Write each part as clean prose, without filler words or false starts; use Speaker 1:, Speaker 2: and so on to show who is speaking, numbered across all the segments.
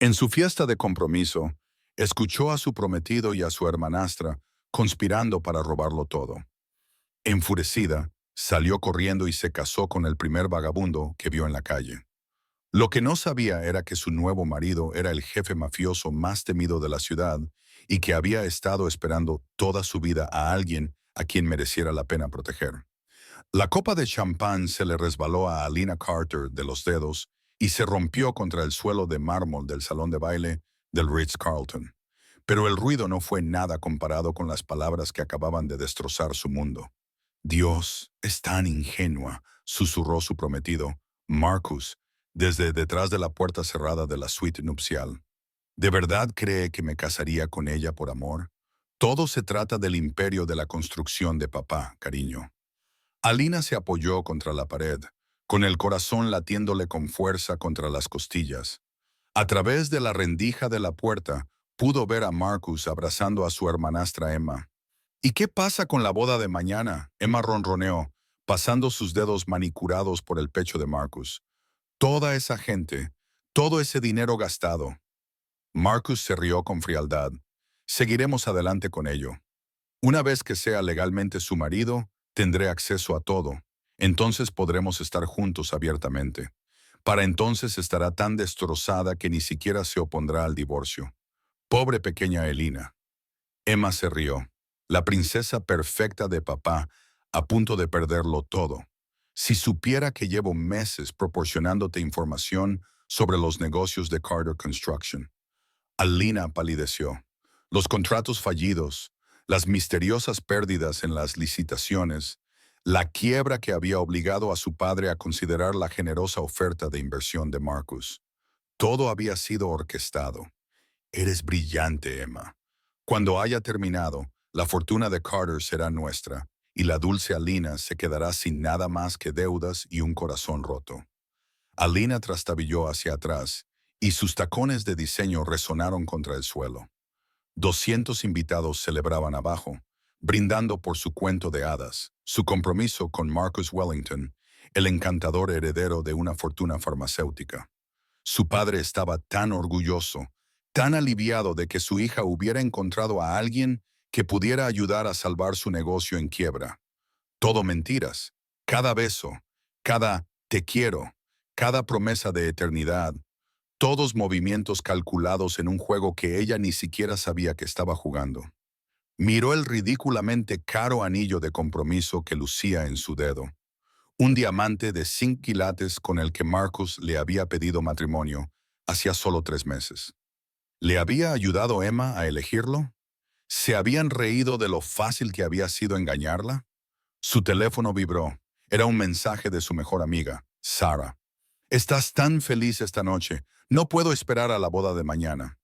Speaker 1: En su fiesta de compromiso, escuchó a su prometido y a su hermanastra conspirando para robarlo todo. Enfurecida, salió corriendo y se casó con el primer vagabundo que vio en la calle. Lo que no sabía era que su nuevo marido era el jefe mafioso más temido de la ciudad y que había estado esperando toda su vida a alguien a quien mereciera la pena proteger. La copa de champán se le resbaló a Alina Carter de los dedos y se rompió contra el suelo de mármol del salón de baile del Ritz-Carlton. Pero el ruido no fue nada comparado con las palabras que acababan de destrozar su mundo. Dios es tan ingenua, susurró su prometido, Marcus, desde detrás de la puerta cerrada de la suite nupcial. ¿De verdad cree que me casaría con ella por amor? Todo se trata del imperio de la construcción de papá, cariño. Alina se apoyó contra la pared, con el corazón latiéndole con fuerza contra las costillas. A través de la rendija de la puerta, pudo ver a Marcus abrazando a su hermanastra Emma. ¿Y qué pasa con la boda de mañana? Emma ronroneó, pasando sus dedos manicurados por el pecho de Marcus. Toda esa gente, todo ese dinero gastado. Marcus se rió con frialdad. Seguiremos adelante con ello. Una vez que sea legalmente su marido, tendré acceso a todo. Entonces podremos estar juntos abiertamente. Para entonces estará tan destrozada que ni siquiera se opondrá al divorcio. Pobre pequeña Elina. Emma se rió. La princesa perfecta de papá, a punto de perderlo todo. Si supiera que llevo meses proporcionándote información sobre los negocios de Carter Construction. Alina palideció. Los contratos fallidos, las misteriosas pérdidas en las licitaciones, la quiebra que había obligado a su padre a considerar la generosa oferta de inversión de Marcus. Todo había sido orquestado. Eres brillante, Emma. Cuando haya terminado, la fortuna de Carter será nuestra, y la dulce Alina se quedará sin nada más que deudas y un corazón roto. Alina trastabilló hacia atrás, y sus tacones de diseño resonaron contra el suelo. 200 invitados celebraban abajo, brindando por su cuento de hadas, su compromiso con Marcus Wellington, el encantador heredero de una fortuna farmacéutica. Su padre estaba tan orgulloso, tan aliviado de que su hija hubiera encontrado a alguien que pudiera ayudar a salvar su negocio en quiebra. Todo mentiras. Cada beso, cada te quiero, cada promesa de eternidad, todos movimientos calculados en un juego que ella ni siquiera sabía que estaba jugando. Miró el ridículamente caro anillo de compromiso que lucía en su dedo. Un diamante de 5 quilates con el que Marcus le había pedido matrimonio hacía solo 3 meses. ¿Le había ayudado Emma a elegirlo? ¿Se habían reído de lo fácil que había sido engañarla? Su teléfono vibró. Era un mensaje de su mejor amiga, Sarah. «Estás tan feliz esta noche. No puedo esperar a la boda de mañana».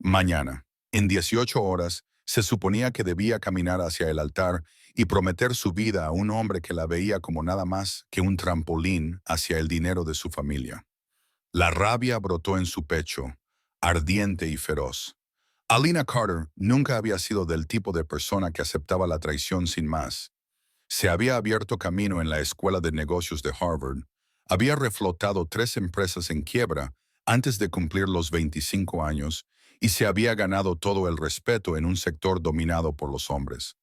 Speaker 1: Mañana, en 18 horas, se suponía que debía caminar hacia el altar y prometer su vida a un hombre que la veía como nada más que un trampolín hacia el dinero de su familia. La rabia brotó en su pecho, ardiente y feroz. Alina Carter nunca había sido del tipo de persona que aceptaba la traición sin más. Se había abierto camino en la Escuela de Negocios de Harvard, había reflotado 3 empresas en quiebra antes de cumplir los 25 años y se había ganado todo el respeto en un sector dominado por los hombres.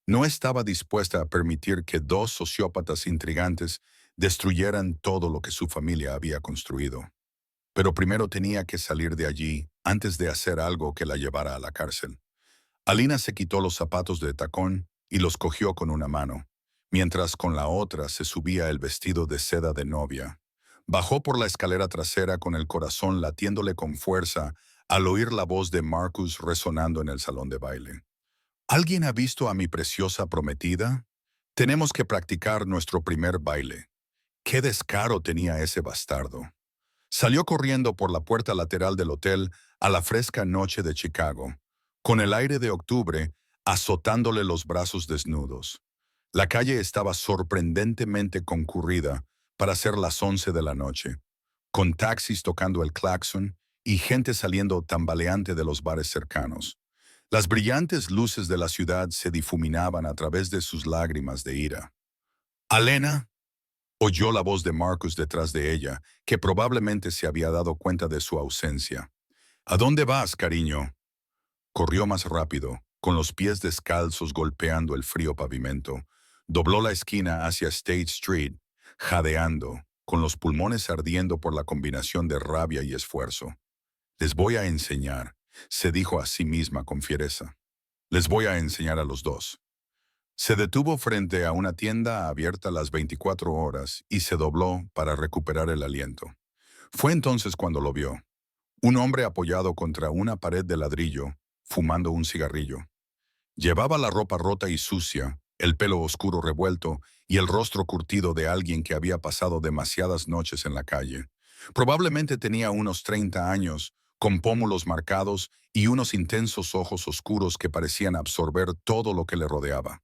Speaker 1: No estaba dispuesta a permitir que 2 sociópatas intrigantes destruyeran todo lo que su familia había construido. Pero primero tenía que salir de allí antes de hacer algo que la llevara a la cárcel. Alina se quitó los zapatos de tacón y los cogió con una mano, mientras con la otra se subía el vestido de seda de novia. Bajó por la escalera trasera con el corazón latiéndole con fuerza al oír la voz de Marcus resonando en el salón de baile. ¿Alguien ha visto a mi preciosa prometida? Tenemos que practicar nuestro primer baile. ¡Qué descaro tenía ese bastardo! Salió corriendo por la puerta lateral del hotel a la fresca noche de Chicago, con el aire de octubre azotándole los brazos desnudos. La calle estaba sorprendentemente concurrida para ser las 11 de la noche, con taxis tocando el claxon y gente saliendo tambaleante de los bares cercanos. Las brillantes luces de la ciudad se difuminaban a través de sus lágrimas de ira. «Alena», oyó la voz de Marcus detrás de ella, que probablemente se había dado cuenta de su ausencia. ¿A dónde vas, cariño? Corrió más rápido, con los pies descalzos golpeando el frío pavimento. Dobló la esquina hacia State Street, jadeando, con los pulmones ardiendo por la combinación de rabia y esfuerzo. Les voy a enseñar, se dijo a sí misma con fiereza. Les voy a enseñar a los dos. Se detuvo frente a una tienda abierta las 24 horas y se dobló para recuperar el aliento. Fue entonces cuando lo vio. Un hombre apoyado contra una pared de ladrillo, fumando un cigarrillo. Llevaba la ropa rota y sucia, el pelo oscuro revuelto y el rostro curtido de alguien que había pasado demasiadas noches en la calle. Probablemente tenía unos 30 años, con pómulos marcados y unos intensos ojos oscuros que parecían absorber todo lo que le rodeaba.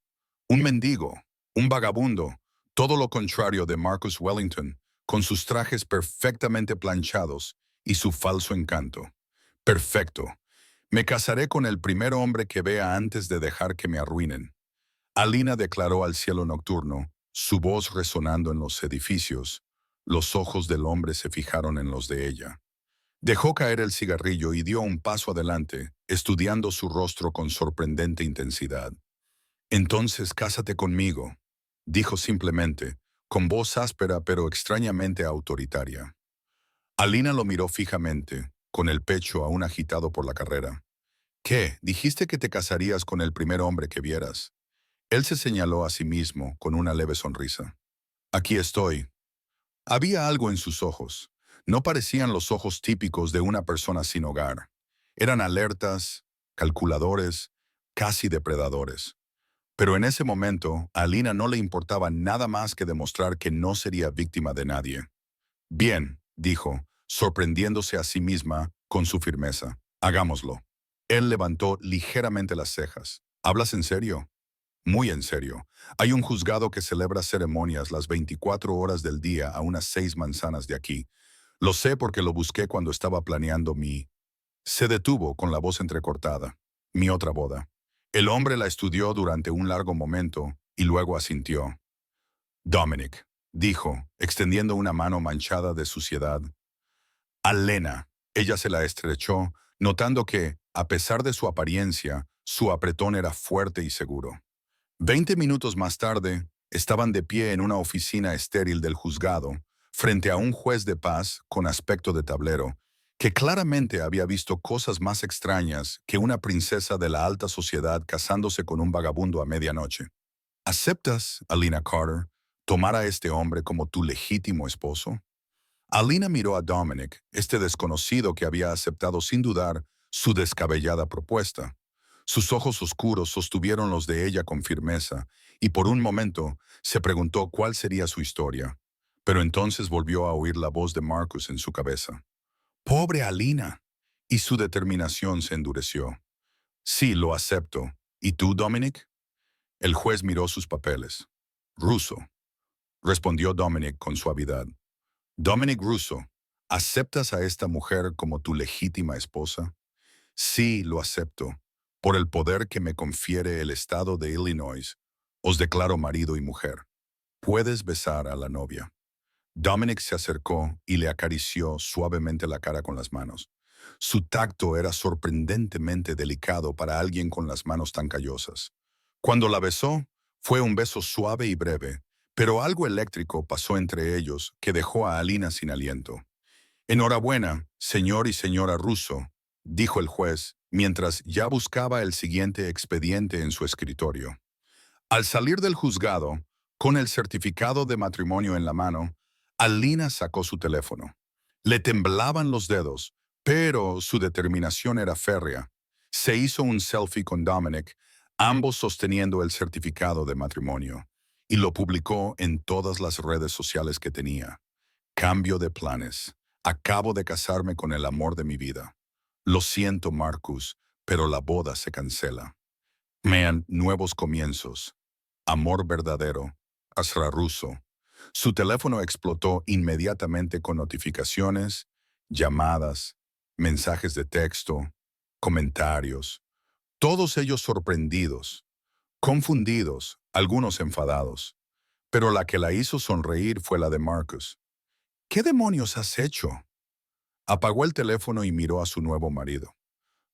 Speaker 1: Un mendigo, un vagabundo, todo lo contrario de Marcus Wellington, con sus trajes perfectamente planchados y su falso encanto. Perfecto. Me casaré con el primer hombre que vea antes de dejar que me arruinen. Alina declaró al cielo nocturno, su voz resonando en los edificios. Los ojos del hombre se fijaron en los de ella. Dejó caer el cigarrillo y dio un paso adelante, estudiando su rostro con sorprendente intensidad. Entonces cásate conmigo, dijo simplemente, con voz áspera pero extrañamente autoritaria. Alina lo miró fijamente, con el pecho aún agitado por la carrera. ¿Qué? Dijiste que te casarías con el primer hombre que vieras. Él se señaló a sí mismo con una leve sonrisa. Aquí estoy. Había algo en sus ojos. No parecían los ojos típicos de una persona sin hogar. Eran alertas, calculadores, casi depredadores. Pero en ese momento, a Alina no le importaba nada más que demostrar que no sería víctima de nadie. Bien, dijo, sorprendiéndose a sí misma con su firmeza. Hagámoslo. Él levantó ligeramente las cejas. ¿Hablas en serio? Muy en serio. Hay un juzgado que celebra ceremonias las 24 horas del día a unas 6 manzanas de aquí. Lo sé porque lo busqué cuando estaba planeando mi... Se detuvo con la voz entrecortada. Mi otra boda. El hombre la estudió durante un largo momento y luego asintió. Dominic, dijo, extendiendo una mano manchada de suciedad. Alena. Ella se la estrechó, notando que, a pesar de su apariencia, su apretón era fuerte y seguro. 20 minutos más tarde, estaban de pie en una oficina estéril del juzgado, frente a un juez de paz con aspecto de tablero, que claramente había visto cosas más extrañas que una princesa de la alta sociedad casándose con un vagabundo a medianoche. ¿Aceptas, Alina Carter, tomar a este hombre como tu legítimo esposo? Alina miró a Dominic, este desconocido que había aceptado sin dudar su descabellada propuesta. Sus ojos oscuros sostuvieron los de ella con firmeza, y por un momento se preguntó cuál sería su historia. Pero entonces volvió a oír la voz de Marcus en su cabeza. ¡Pobre Alina! Y su determinación se endureció. Sí, lo acepto. ¿Y tú, Dominic? El juez miró sus papeles. Russo, respondió Dominic con suavidad. Dominic Russo, ¿aceptas a esta mujer como tu legítima esposa? Sí, lo acepto. Por el poder que me confiere el estado de Illinois, os declaro marido y mujer. Puedes besar a la novia. Dominic se acercó y le acarició suavemente la cara con las manos. Su tacto era sorprendentemente delicado para alguien con las manos tan callosas. Cuando la besó, fue un beso suave y breve, pero algo eléctrico pasó entre ellos que dejó a Alina sin aliento. Enhorabuena, señor y señora Russo, dijo el juez, mientras ya buscaba el siguiente expediente en su escritorio. Al salir del juzgado, con el certificado de matrimonio en la mano, Alina sacó su teléfono. Le temblaban los dedos, pero su determinación era férrea. Se hizo un selfie con Dominic, ambos sosteniendo el certificado de matrimonio, y lo publicó en todas las redes sociales que tenía. Cambio de planes. Acabo de casarme con el amor de mi vida. Lo siento, Marcus, pero la boda se cancela. Nuevos comienzos. Amor verdadero. Asra Russo. Su teléfono explotó inmediatamente con notificaciones, llamadas, mensajes de texto, comentarios, todos ellos sorprendidos, confundidos, algunos enfadados. Pero la que la hizo sonreír fue la de Marcus. ¿Qué demonios has hecho? Apagó el teléfono y miró a su nuevo marido.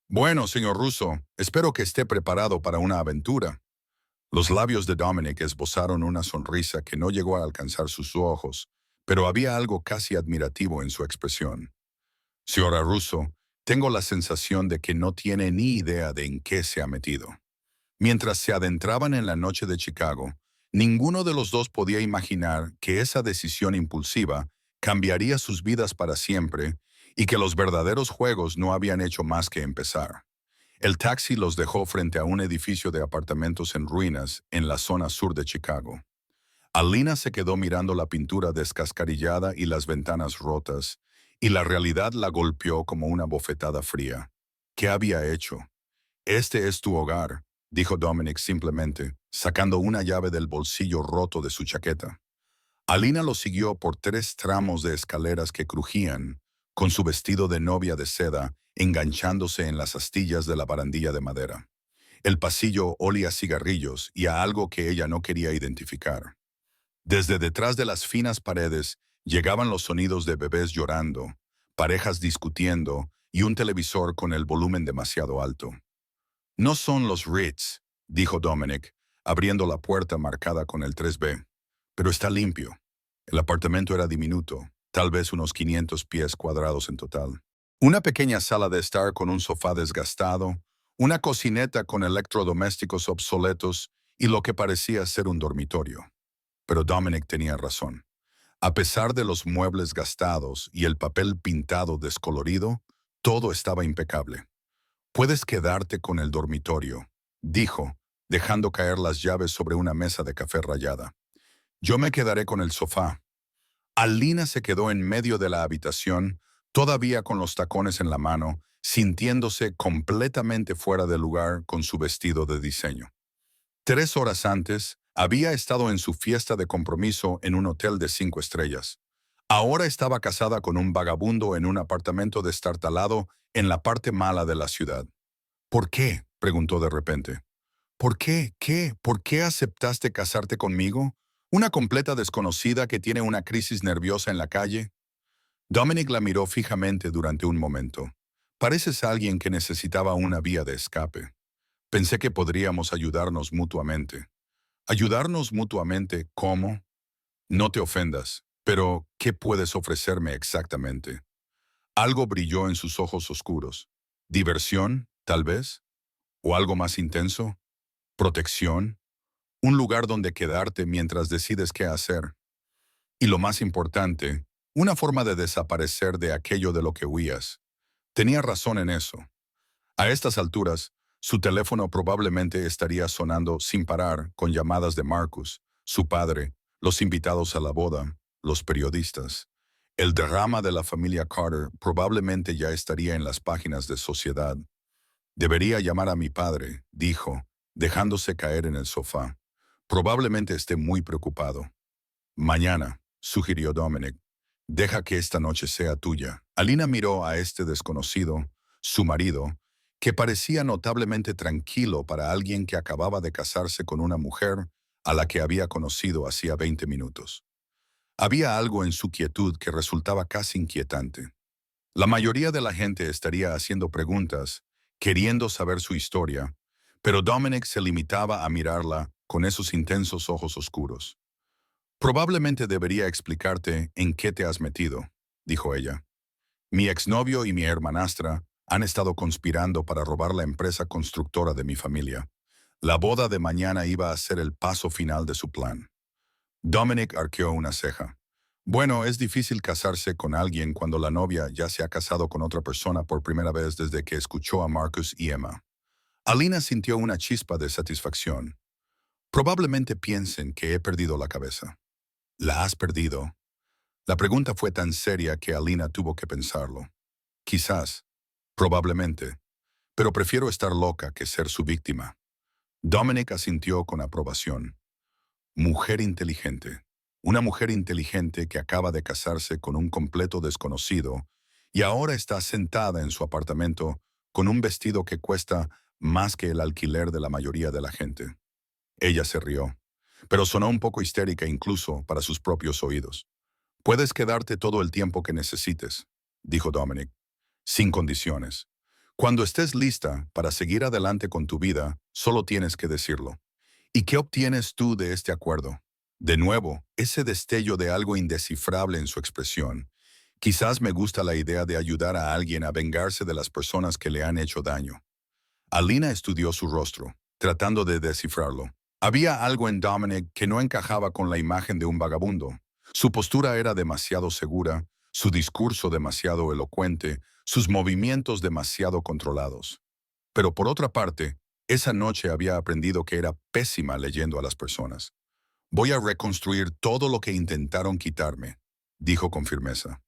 Speaker 1: Bueno, señor Russo, espero que esté preparado para una aventura. Los labios de Dominic esbozaron una sonrisa que no llegó a alcanzar sus ojos, pero había algo casi admirativo en su expresión. Señora Russo, tengo la sensación de que no tiene ni idea de en qué se ha metido. Mientras se adentraban en la noche de Chicago, ninguno de los dos podía imaginar que esa decisión impulsiva cambiaría sus vidas para siempre y que los verdaderos juegos no habían hecho más que empezar. El taxi los dejó frente a un edificio de apartamentos en ruinas en la zona sur de Chicago. Alina se quedó mirando la pintura descascarillada y las ventanas rotas, y la realidad la golpeó como una bofetada fría. ¿Qué había hecho? Este es tu hogar, dijo Dominic simplemente, sacando una llave del bolsillo roto de su chaqueta. Alina lo siguió por 3 tramos de escaleras que crujían, con su vestido de novia de seda enganchándose en las astillas de la barandilla de madera. El pasillo olía a cigarrillos y a algo que ella no quería identificar. Desde detrás de las finas paredes llegaban los sonidos de bebés llorando, parejas discutiendo y un televisor con el volumen demasiado alto. No son los Ritz, dijo Dominic, abriendo la puerta marcada con el 3B, pero está limpio. El apartamento era diminuto, tal vez unos 500 pies cuadrados en total. Una pequeña sala de estar con un sofá desgastado, una cocineta con electrodomésticos obsoletos y lo que parecía ser un dormitorio. Pero Dominic tenía razón. A pesar de los muebles gastados y el papel pintado descolorido, todo estaba impecable. Puedes quedarte con el dormitorio, dijo, dejando caer las llaves sobre una mesa de café rayada. Yo me quedaré con el sofá. Alina se quedó en medio de la habitación, todavía con los tacones en la mano, sintiéndose completamente fuera de lugar con su vestido de diseño. 3 horas antes, había estado en su fiesta de compromiso en un hotel de 5 estrellas. Ahora estaba casada con un vagabundo en un apartamento destartalado en la parte mala de la ciudad. ¿Por qué?, preguntó de repente. ¿Por qué? ¿Qué? ¿Por qué aceptaste casarte conmigo? ¿Una completa desconocida que tiene una crisis nerviosa en la calle? Dominic la miró fijamente durante un momento. Pareces alguien que necesitaba una vía de escape. Pensé que podríamos ayudarnos mutuamente. ¿Ayudarnos mutuamente cómo? No te ofendas, pero ¿qué puedes ofrecerme exactamente? Algo brilló en sus ojos oscuros. ¿Diversión, tal vez? ¿O algo más intenso? ¿Protección? ¿Un lugar donde quedarte mientras decides qué hacer? Y lo más importante, una forma de desaparecer de aquello de lo que huías. Tenía razón en eso. A estas alturas, su teléfono probablemente estaría sonando sin parar con llamadas de Marcus, su padre, los invitados a la boda, los periodistas. El drama de la familia Carter probablemente ya estaría en las páginas de Sociedad. Debería llamar a mi padre, dijo, dejándose caer en el sofá. Probablemente esté muy preocupado. Mañana, sugirió Dominic. Deja que esta noche sea tuya. Alina miró a este desconocido, su marido, que parecía notablemente tranquilo para alguien que acababa de casarse con una mujer a la que había conocido hacía 20 minutos. Había algo en su quietud que resultaba casi inquietante. La mayoría de la gente estaría haciendo preguntas, queriendo saber su historia, pero Dominic se limitaba a mirarla con esos intensos ojos oscuros. Probablemente debería explicarte en qué te has metido, dijo ella. Mi exnovio y mi hermanastra han estado conspirando para robar la empresa constructora de mi familia. La boda de mañana iba a ser el paso final de su plan. Dominic arqueó una ceja. Bueno, es difícil casarse con alguien cuando la novia ya se ha casado con otra persona por primera vez desde que escuchó a Marcus y Emma. Alina sintió una chispa de satisfacción. Probablemente piensen que he perdido la cabeza. ¿La has perdido? La pregunta fue tan seria que Alina tuvo que pensarlo. Quizás, probablemente, pero prefiero estar loca que ser su víctima. Dominic asintió con aprobación. Mujer inteligente. Una mujer inteligente que acaba de casarse con un completo desconocido y ahora está sentada en su apartamento con un vestido que cuesta más que el alquiler de la mayoría de la gente. Ella se rió, pero sonó un poco histérica incluso para sus propios oídos. Puedes quedarte todo el tiempo que necesites, dijo Dominic, sin condiciones. Cuando estés lista para seguir adelante con tu vida, solo tienes que decirlo. ¿Y qué obtienes tú de este acuerdo? De nuevo, ese destello de algo indescifrable en su expresión. Quizás me gusta la idea de ayudar a alguien a vengarse de las personas que le han hecho daño. Alina estudió su rostro, tratando de descifrarlo. Había algo en Dominic que no encajaba con la imagen de un vagabundo. Su postura era demasiado segura, su discurso demasiado elocuente, sus movimientos demasiado controlados. Pero por otra parte, esa noche había aprendido que era pésima leyendo a las personas. Voy a reconstruir todo lo que intentaron quitarme, dijo con firmeza.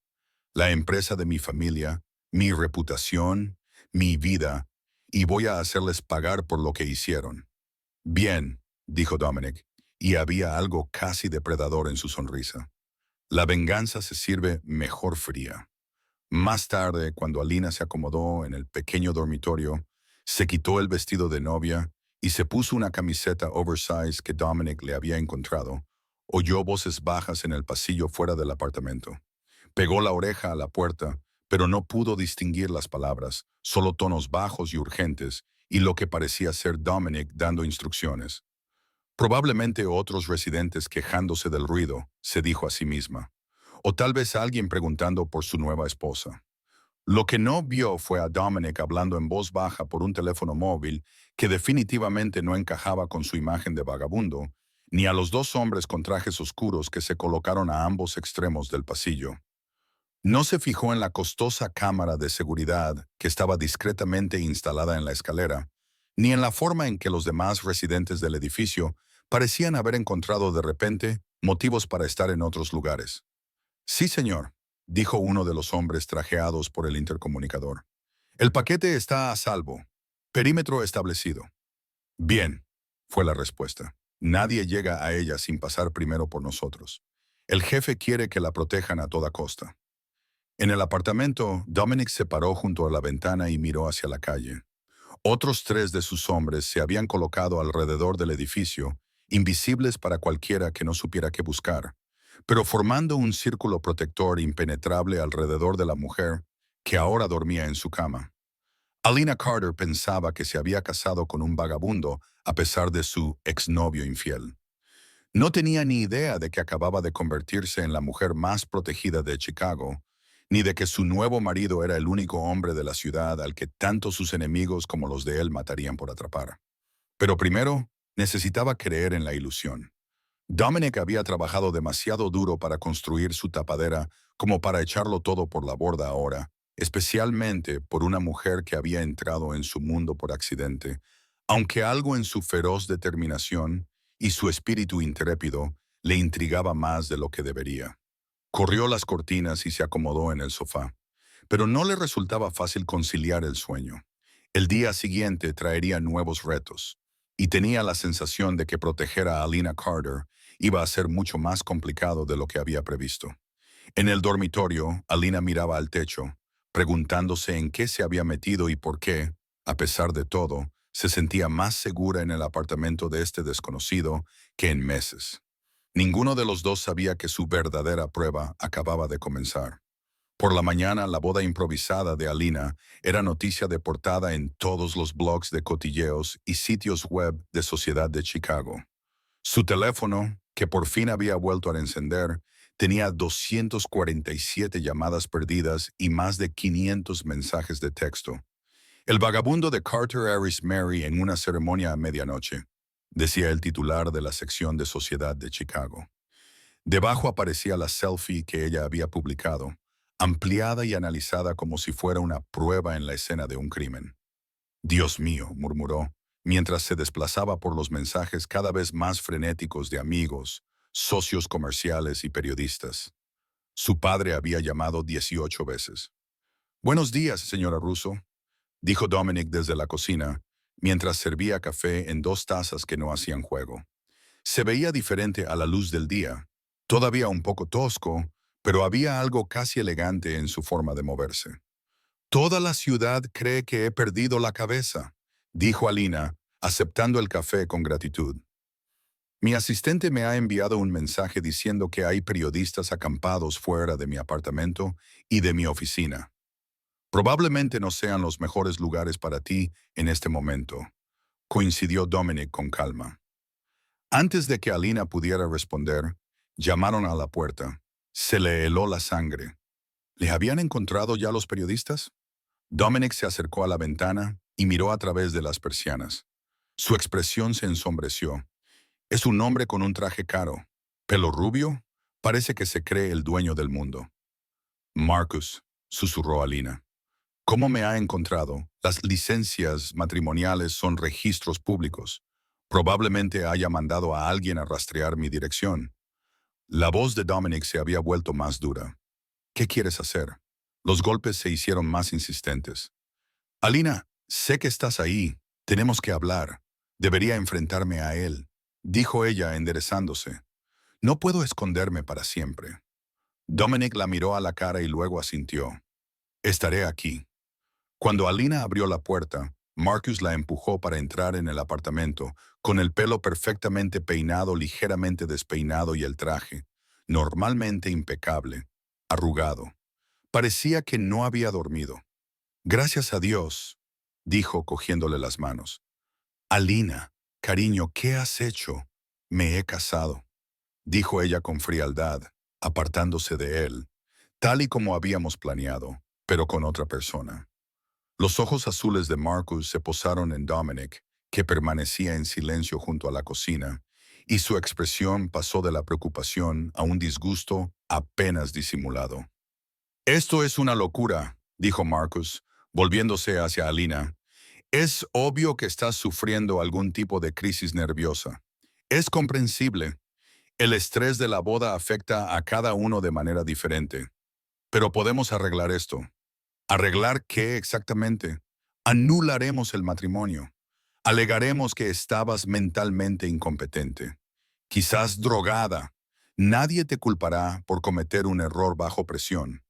Speaker 1: La empresa de mi familia, mi reputación, mi vida, y voy a hacerles pagar por lo que hicieron. Bien, dijo Dominic, y había algo casi depredador en su sonrisa. La venganza se sirve mejor fría. Más tarde, cuando Alina se acomodó en el pequeño dormitorio, se quitó el vestido de novia y se puso una camiseta oversize que Dominic le había encontrado, oyó voces bajas en el pasillo fuera del apartamento. Pegó la oreja a la puerta, pero no pudo distinguir las palabras, solo tonos bajos y urgentes, y lo que parecía ser Dominic dando instrucciones. Probablemente otros residentes quejándose del ruido, se dijo a sí misma. O tal vez alguien preguntando por su nueva esposa. Lo que no vio fue a Dominic hablando en voz baja por un teléfono móvil que definitivamente no encajaba con su imagen de vagabundo, ni a los dos hombres con trajes oscuros que se colocaron a ambos extremos del pasillo. No se fijó en la costosa cámara de seguridad que estaba discretamente instalada en la escalera, ni en la forma en que los demás residentes del edificio parecían haber encontrado de repente motivos para estar en otros lugares. Sí, señor, dijo uno de los hombres trajeados por el intercomunicador. El paquete está a salvo. Perímetro establecido. Bien, fue la respuesta. Nadie llega a ella sin pasar primero por nosotros. El jefe quiere que la protejan a toda costa. En el apartamento, Dominic se paró junto a la ventana y miró hacia la calle. Otros tres de sus hombres se habían colocado alrededor del edificio, invisibles para cualquiera que no supiera qué buscar, pero formando un círculo protector impenetrable alrededor de la mujer que ahora dormía en su cama. Alina Carter pensaba que se había casado con un vagabundo a pesar de su exnovio infiel. No tenía ni idea de que acababa de convertirse en la mujer más protegida de Chicago, ni de que su nuevo marido era el único hombre de la ciudad al que tanto sus enemigos como los de él matarían por atrapar. Pero primero, necesitaba creer en la ilusión. Dominic había trabajado demasiado duro para construir su tapadera como para echarlo todo por la borda ahora, especialmente por una mujer que había entrado en su mundo por accidente, aunque algo en su feroz determinación y su espíritu intrépido le intrigaba más de lo que debería. Corrió las cortinas y se acomodó en el sofá, pero no le resultaba fácil conciliar el sueño. El día siguiente traería nuevos retos, y tenía la sensación de que proteger a Alina Carter iba a ser mucho más complicado de lo que había previsto. En el dormitorio, Alina miraba al techo, preguntándose en qué se había metido y por qué, a pesar de todo, se sentía más segura en el apartamento de este desconocido que en meses. Ninguno de los dos sabía que su verdadera prueba acababa de comenzar. Por la mañana, la boda improvisada de Alina era noticia de portada en todos los blogs de cotilleos y sitios web de Sociedad de Chicago. Su teléfono, que por fin había vuelto a encender, tenía 247 llamadas perdidas y más de 500 mensajes de texto. El vagabundo de Carter Harris Mary en una ceremonia a medianoche, decía el titular de la sección de Sociedad de Chicago. Debajo aparecía la selfie que ella había publicado, ampliada y analizada como si fuera una prueba en la escena de un crimen. Dios mío, murmuró, mientras se desplazaba por los mensajes cada vez más frenéticos de amigos, socios comerciales y periodistas. Su padre había llamado 18 veces. Buenos días, señora Russo, dijo Dominic desde la cocina, mientras servía café en dos tazas que no hacían juego. Se veía diferente a la luz del día, todavía un poco tosco, pero había algo casi elegante en su forma de moverse. Toda la ciudad cree que he perdido la cabeza, dijo Alina, aceptando el café con gratitud. Mi asistente me ha enviado un mensaje diciendo que hay periodistas acampados fuera de mi apartamento y de mi oficina. Probablemente no sean los mejores lugares para ti en este momento, coincidió Dominic con calma. Antes de que Alina pudiera responder, llamaron a la puerta. Se le heló la sangre. ¿Le habían encontrado ya los periodistas? Dominic se acercó a la ventana y miró a través de las persianas. Su expresión se ensombreció. Es un hombre con un traje caro. Pelo rubio, parece que se cree el dueño del mundo. Marcus, susurró Alina. ¿Cómo me ha encontrado? Las licencias matrimoniales son registros públicos. Probablemente haya mandado a alguien a rastrear mi dirección. La voz de Dominic se había vuelto más dura. ¿Qué quieres hacer? Los golpes se hicieron más insistentes. Alina, sé que estás ahí. Tenemos que hablar. Debería enfrentarme a él, dijo ella enderezándose. No puedo esconderme para siempre. Dominic la miró a la cara y luego asintió. Estaré aquí. Cuando Alina abrió la puerta, Marcus la empujó para entrar en el apartamento, con el pelo perfectamente peinado, ligeramente despeinado y el traje, normalmente impecable, arrugado. Parecía que no había dormido. Gracias a Dios, dijo cogiéndole las manos. Alina, cariño, ¿qué has hecho? Me he casado, dijo ella con frialdad, apartándose de él, tal y como habíamos planeado, pero con otra persona. Los ojos azules de Marcus se posaron en Dominic, que permanecía en silencio junto a la cocina, y su expresión pasó de la preocupación a un disgusto apenas disimulado. Esto es una locura, dijo Marcus, volviéndose hacia Alina. Es obvio que estás sufriendo algún tipo de crisis nerviosa. Es comprensible. El estrés de la boda afecta a cada uno de manera diferente. Pero podemos arreglar esto. ¿Arreglar qué exactamente? Anularemos el matrimonio. Alegaremos que estabas mentalmente incompetente. Quizás drogada. Nadie te culpará por cometer un error bajo presión.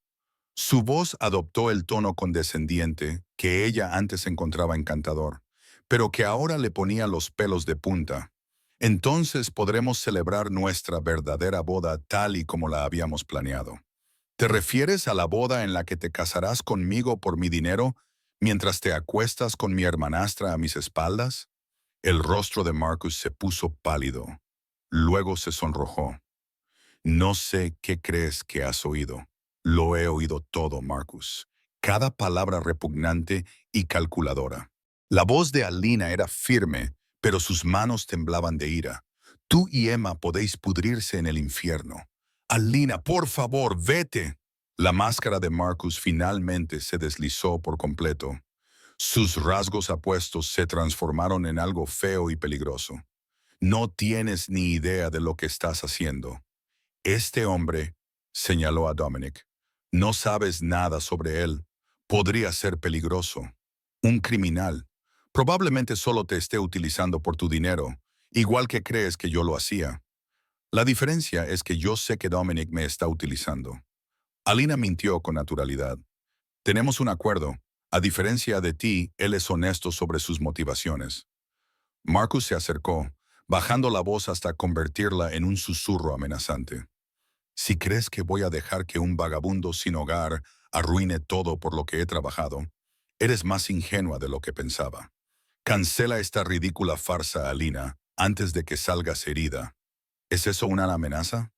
Speaker 1: Su voz adoptó el tono condescendiente que ella antes encontraba encantador, pero que ahora le ponía los pelos de punta. Entonces podremos celebrar nuestra verdadera boda tal y como la habíamos planeado. ¿Te refieres a la boda en la que te casarás conmigo por mi dinero mientras te acuestas con mi hermanastra a mis espaldas? El rostro de Marcus se puso pálido. Luego se sonrojó. No sé qué crees que has oído. Lo he oído todo, Marcus. Cada palabra repugnante y calculadora. La voz de Alina era firme, pero sus manos temblaban de ira. Tú y Emma podéis pudrirse en el infierno. Alina, por favor, vete. La máscara de Marcus finalmente se deslizó por completo. Sus rasgos apuestos se transformaron en algo feo y peligroso. No tienes ni idea de lo que estás haciendo. Este hombre, señaló a Dominic, no sabes nada sobre él. Podría ser peligroso. Un criminal. Probablemente solo te esté utilizando por tu dinero, igual que crees que yo lo hacía. La diferencia es que yo sé que Dominic me está utilizando. Alina mintió con naturalidad. Tenemos un acuerdo. A diferencia de ti, él es honesto sobre sus motivaciones. Marcus se acercó, bajando la voz hasta convertirla en un susurro amenazante. Si crees que voy a dejar que un vagabundo sin hogar arruine todo por lo que he trabajado, eres más ingenua de lo que pensaba. Cancela esta ridícula farsa, Alina, antes de que salgas herida. ¿Es eso una amenaza?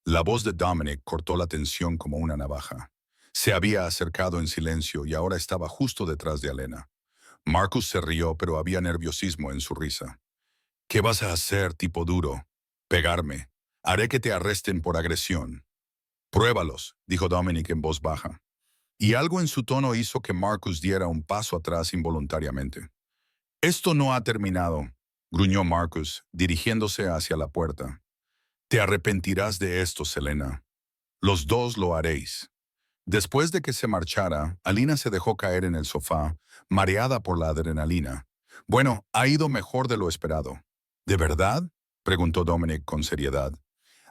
Speaker 1: La voz de Dominic cortó la tensión como una navaja. Se había acercado en silencio y ahora estaba justo detrás de Alena. Marcus se rió, pero había nerviosismo en su risa. ¿Qué vas a hacer, tipo duro? Pegarme. Haré que te arresten por agresión. Pruébalos, dijo Dominic en voz baja. Y algo en su tono hizo que Marcus diera un paso atrás involuntariamente. Esto no ha terminado, gruñó Marcus, dirigiéndose hacia la puerta. Te arrepentirás de esto, Selena. Los dos lo haréis. Después de que se marchara, Alina se dejó caer en el sofá, mareada por la adrenalina. Bueno, ha ido mejor de lo esperado. ¿De verdad? Preguntó Dominic con seriedad.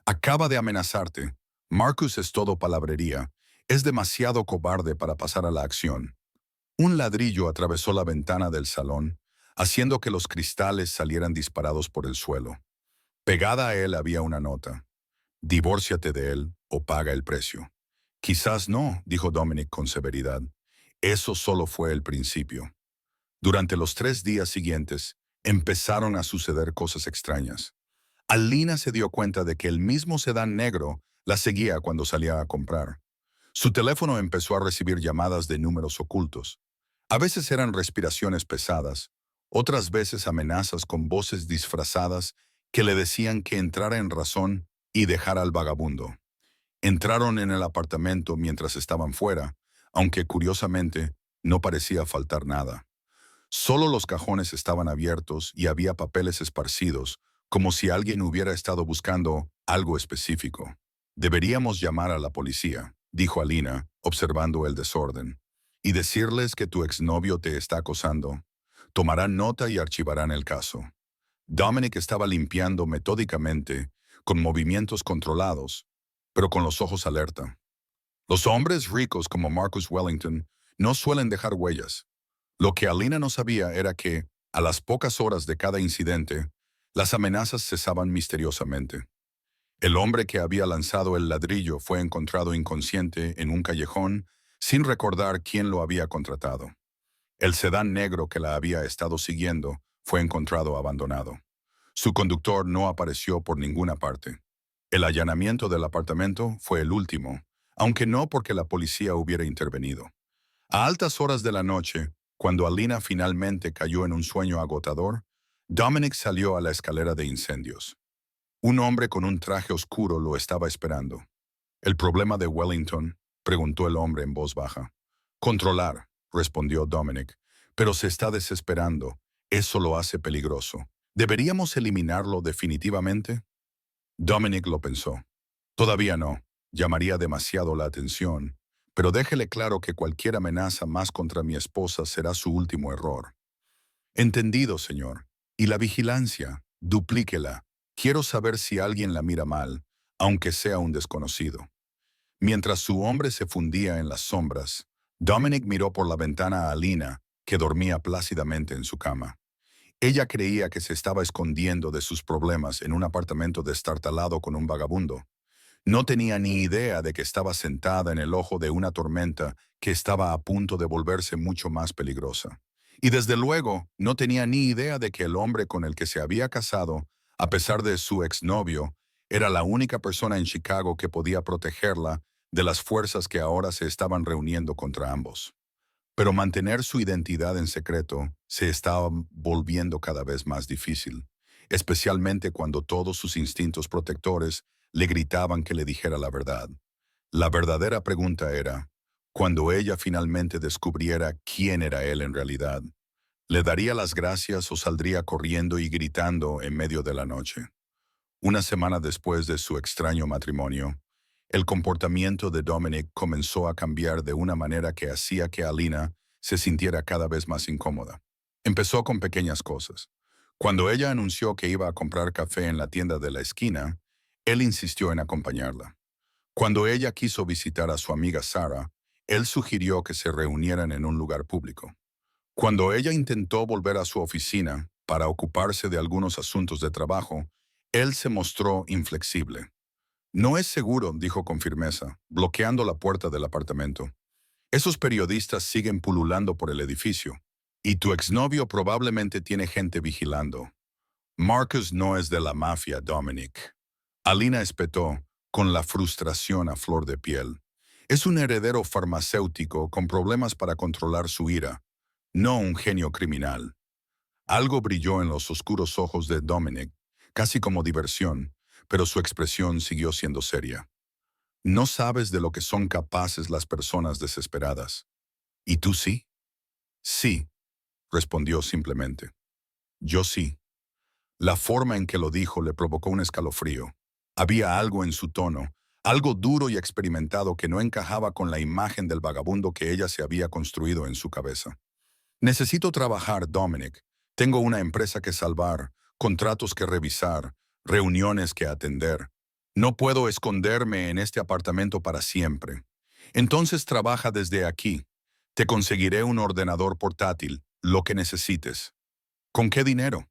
Speaker 1: Acaba de amenazarte. Marcus es todo palabrería. Es demasiado cobarde para pasar a la acción. Un ladrillo atravesó la ventana del salón, haciendo que los cristales salieran disparados por el suelo. Pegada a él había una nota: divórciate de él o paga el precio. Quizás no, dijo Dominic con severidad. Eso solo fue el principio. Durante los 3 días siguientes, empezaron a suceder cosas extrañas. Alina se dio cuenta de que el mismo sedán negro la seguía cuando salía a comprar. Su teléfono empezó a recibir llamadas de números ocultos. A veces eran respiraciones pesadas, otras veces amenazas con voces disfrazadas que le decían que entrara en razón y dejara al vagabundo. Entraron en el apartamento mientras estaban fuera, aunque curiosamente no parecía faltar nada. Solo los cajones estaban abiertos y había papeles esparcidos, como si alguien hubiera estado buscando algo específico. Deberíamos llamar a la policía, dijo Alina, observando el desorden, y decirles que tu exnovio te está acosando. Tomarán nota y archivarán el caso. Dominic estaba limpiando metódicamente, con movimientos controlados, pero con los ojos alerta. Los hombres ricos como Marcus Wellington no suelen dejar huellas. Lo que Alina no sabía era que, a las pocas horas de cada incidente, las amenazas cesaban misteriosamente. El hombre que había lanzado el ladrillo fue encontrado inconsciente en un callejón sin recordar quién lo había contratado. El sedán negro que la había estado siguiendo fue encontrado abandonado. Su conductor no apareció por ninguna parte. El allanamiento del apartamento fue el último, aunque no porque la policía hubiera intervenido. A altas horas de la noche, cuando Alina finalmente cayó en un sueño agotador, Dominic salió a la escalera de incendios. Un hombre con un traje oscuro lo estaba esperando. ¿El problema de Wellington?, preguntó el hombre en voz baja. Controlar, respondió Dominic, pero se está desesperando. Eso lo hace peligroso. ¿Deberíamos eliminarlo definitivamente? Dominic lo pensó. Todavía no. Llamaría demasiado la atención, pero déjele claro que cualquier amenaza más contra mi esposa será su último error. Entendido, señor. Y la vigilancia, duplíquela. Quiero saber si alguien la mira mal, aunque sea un desconocido. Mientras su hombre se fundía en las sombras, Dominic miró por la ventana a Alina, que dormía plácidamente en su cama. Ella creía que se estaba escondiendo de sus problemas en un apartamento destartalado con un vagabundo. No tenía ni idea de que estaba sentada en el ojo de una tormenta que estaba a punto de volverse mucho más peligrosa. Y desde luego, no tenía ni idea de que el hombre con el que se había casado, a pesar de su exnovio, era la única persona en Chicago que podía protegerla de las fuerzas que ahora se estaban reuniendo contra ambos. Pero mantener su identidad en secreto se estaba volviendo cada vez más difícil, especialmente cuando todos sus instintos protectores le gritaban que le dijera la verdad. La verdadera pregunta era, cuando ella finalmente descubriera quién era él en realidad, ¿le daría las gracias o saldría corriendo y gritando en medio de la noche? Una semana después de su extraño matrimonio, el comportamiento de Dominic comenzó a cambiar de una manera que hacía que Alina se sintiera cada vez más incómoda. Empezó con pequeñas cosas. Cuando ella anunció que iba a comprar café en la tienda de la esquina, él insistió en acompañarla. Cuando ella quiso visitar a su amiga Sarah, él sugirió que se reunieran en un lugar público. Cuando ella intentó volver a su oficina para ocuparse de algunos asuntos de trabajo, él se mostró inflexible. No es seguro, dijo con firmeza, bloqueando la puerta del apartamento. Esos periodistas siguen pululando por el edificio, y tu exnovio probablemente tiene gente vigilando. Marcus no es de la mafia, Dominic. Alina espetó, con la frustración a flor de piel. Es un heredero farmacéutico con problemas para controlar su ira, no un genio criminal. Algo brilló en los oscuros ojos de Dominic, casi como diversión, pero su expresión siguió siendo seria. No sabes de lo que son capaces las personas desesperadas. ¿Y tú sí? Sí, respondió simplemente. Yo sí. La forma en que lo dijo le provocó un escalofrío. Había algo en su tono, algo duro y experimentado que no encajaba con la imagen del vagabundo que ella se había construido en su cabeza. Necesito trabajar, Dominic. Tengo una empresa que salvar, contratos que revisar, reuniones que atender. No puedo esconderme en este apartamento para siempre. Entonces trabaja desde aquí. Te conseguiré un ordenador portátil, lo que necesites. ¿Con qué dinero?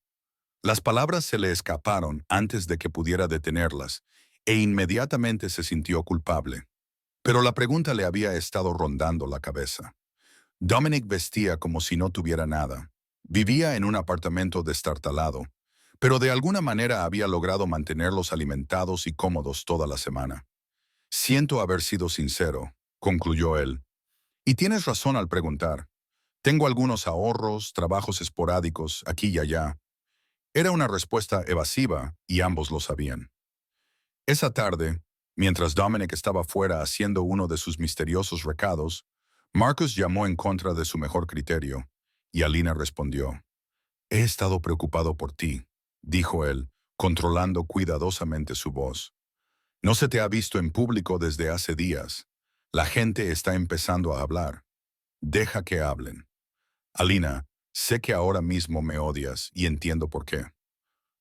Speaker 1: Las palabras se le escaparon antes de que pudiera detenerlas, e inmediatamente se sintió culpable. Pero la pregunta le había estado rondando la cabeza. Dominic vestía como si no tuviera nada. Vivía en un apartamento destartalado, pero de alguna manera había logrado mantenerlos alimentados y cómodos toda la semana. Siento haber sido sincero, concluyó él. Y tienes razón al preguntar. Tengo algunos ahorros, trabajos esporádicos, aquí y allá. Era una respuesta evasiva y ambos lo sabían. Esa tarde, mientras Dominic estaba fuera haciendo uno de sus misteriosos recados, Marcus llamó en contra de su mejor criterio, y Alina respondió. He estado preocupado por ti, dijo él, controlando cuidadosamente su voz. No se te ha visto en público desde hace días. La gente está empezando a hablar. Deja que hablen. Alina, sé que ahora mismo me odias y entiendo por qué.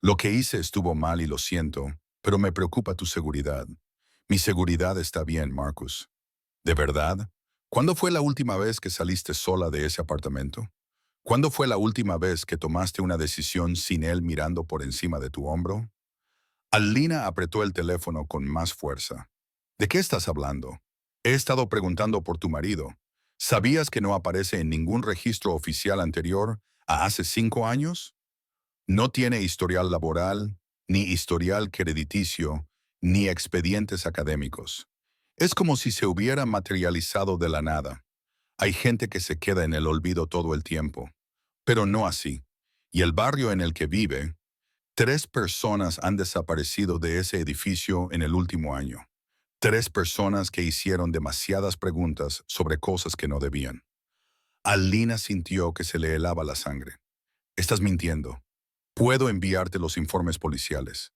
Speaker 1: Lo que hice estuvo mal y lo siento, pero me preocupa tu seguridad. Mi seguridad está bien, Marcus. ¿De verdad? ¿Cuándo fue la última vez que saliste sola de ese apartamento? ¿Cuándo fue la última vez que tomaste una decisión sin él mirando por encima de tu hombro? Alina apretó el teléfono con más fuerza. ¿De qué estás hablando? He estado preguntando por tu marido. ¿Sabías que no aparece en ningún registro oficial anterior a hace 5 años? No tiene historial laboral, ni historial crediticio, ni expedientes académicos. Es como si se hubiera materializado de la nada. Hay gente que se queda en el olvido todo el tiempo, pero no así. Y el barrio en el que vive, 3 personas han desaparecido de ese edificio en el último año. 3 personas que hicieron demasiadas preguntas sobre cosas que no debían. Alina sintió que se le helaba la sangre. Estás mintiendo. Puedo enviarte los informes policiales.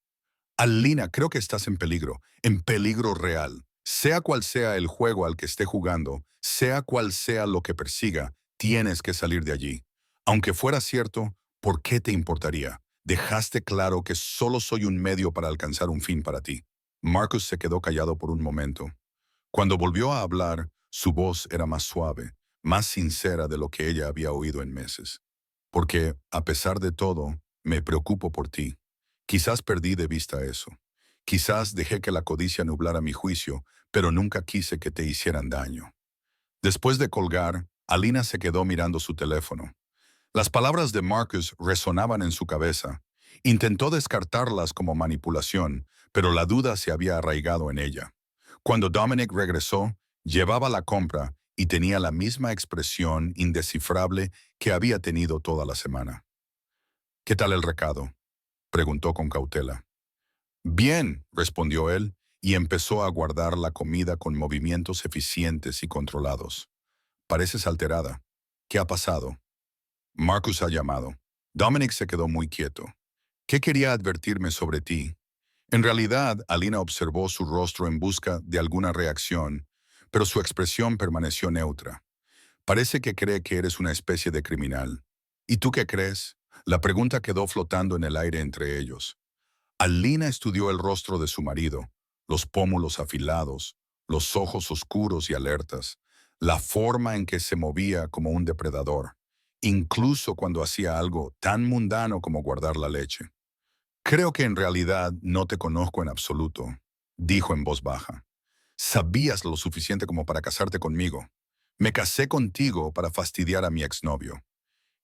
Speaker 1: Alina, creo que estás en peligro real. Sea cual sea el juego al que esté jugando, sea cual sea lo que persiga, tienes que salir de allí. Aunque fuera cierto, ¿por qué te importaría? Dejaste claro que solo soy un medio para alcanzar un fin para ti. Marcus se quedó callado por un momento. Cuando volvió a hablar, su voz era más suave, más sincera de lo que ella había oído en meses. Porque, a pesar de todo, me preocupo por ti. Quizás perdí de vista eso. Quizás dejé que la codicia nublara mi juicio, pero nunca quise que te hicieran daño. Después de colgar, Alina se quedó mirando su teléfono. Las palabras de Marcus resonaban en su cabeza. Intentó descartarlas como manipulación, pero la duda se había arraigado en ella. Cuando Dominic regresó, llevaba la compra y tenía la misma expresión indescifrable que había tenido toda la semana. ¿Qué tal el recado?, preguntó con cautela. Bien, respondió él, y empezó a guardar la comida con movimientos eficientes y controlados. Pareces alterada. ¿Qué ha pasado? Marcus ha llamado. Dominic se quedó muy quieto. ¿Qué quería advertirme sobre ti? En realidad, Alina observó su rostro en busca de alguna reacción, pero su expresión permaneció neutra. Parece que cree que eres una especie de criminal. ¿Y tú qué crees? La pregunta quedó flotando en el aire entre ellos. Alina estudió el rostro de su marido, los pómulos afilados, los ojos oscuros y alertas, la forma en que se movía como un depredador, incluso cuando hacía algo tan mundano como guardar la leche. Creo que en realidad no te conozco en absoluto, dijo en voz baja. Sabías lo suficiente como para casarte conmigo. Me casé contigo para fastidiar a mi exnovio.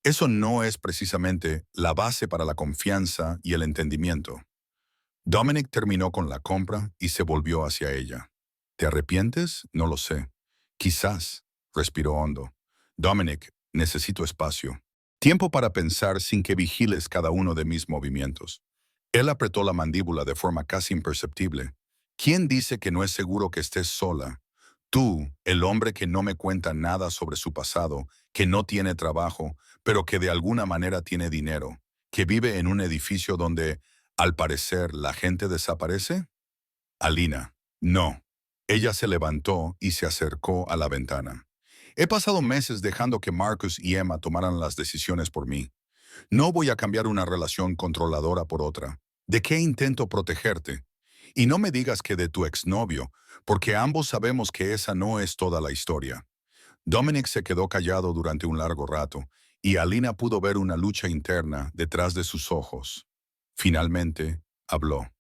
Speaker 1: Eso no es precisamente la base para la confianza y el entendimiento. Dominic terminó con la compra y se volvió hacia ella. ¿Te arrepientes? No lo sé. Quizás, respiró hondo. Dominic, necesito espacio. Tiempo para pensar sin que vigiles cada uno de mis movimientos. Él apretó la mandíbula de forma casi imperceptible. ¿Quién dice que no es seguro que estés sola? Tú, el hombre que no me cuenta nada sobre su pasado, que no tiene trabajo, pero que de alguna manera tiene dinero, que vive en un edificio donde, al parecer, la gente desaparece. Alina, no. Ella se levantó y se acercó a la ventana. He pasado meses dejando que Marcus y Emma tomaran las decisiones por mí. No voy a cambiar una relación controladora por otra. ¿De qué intento protegerte? Y no me digas que de tu exnovio, porque ambos sabemos que esa no es toda la historia. Dominic se quedó callado durante un largo rato, y Alina pudo ver una lucha interna detrás de sus ojos. Finalmente, habló.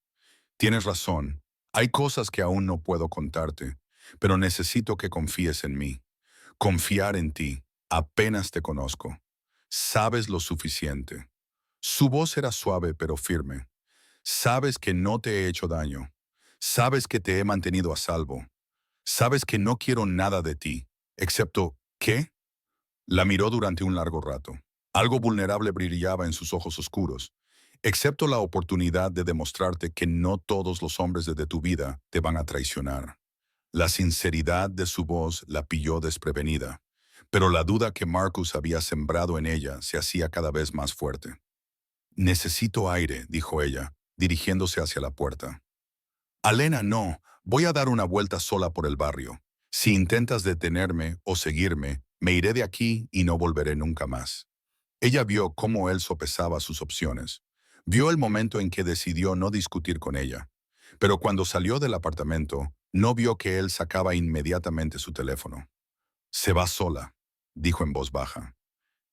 Speaker 1: Tienes razón. Hay cosas que aún no puedo contarte, pero necesito que confíes en mí. Confiar en ti. Apenas te conozco. Sabes lo suficiente. Su voz era suave pero firme. Sabes que no te he hecho daño. Sabes que te he mantenido a salvo. Sabes que no quiero nada de ti, excepto, ¿qué? La miró durante un largo rato. Algo vulnerable brillaba en sus ojos oscuros, excepto la oportunidad de demostrarte que no todos los hombres de tu vida te van a traicionar. La sinceridad de su voz la pilló desprevenida, pero la duda que Marcus había sembrado en ella se hacía cada vez más fuerte. Necesito aire, dijo ella, dirigiéndose hacia la puerta. Alena, no, voy a dar una vuelta sola por el barrio. Si intentas detenerme o seguirme, me iré de aquí y no volveré nunca más. Ella vio cómo él sopesaba sus opciones. Vio el momento en que decidió no discutir con ella. Pero cuando salió del apartamento, no vio que él sacaba inmediatamente su teléfono. Se va sola, dijo en voz baja.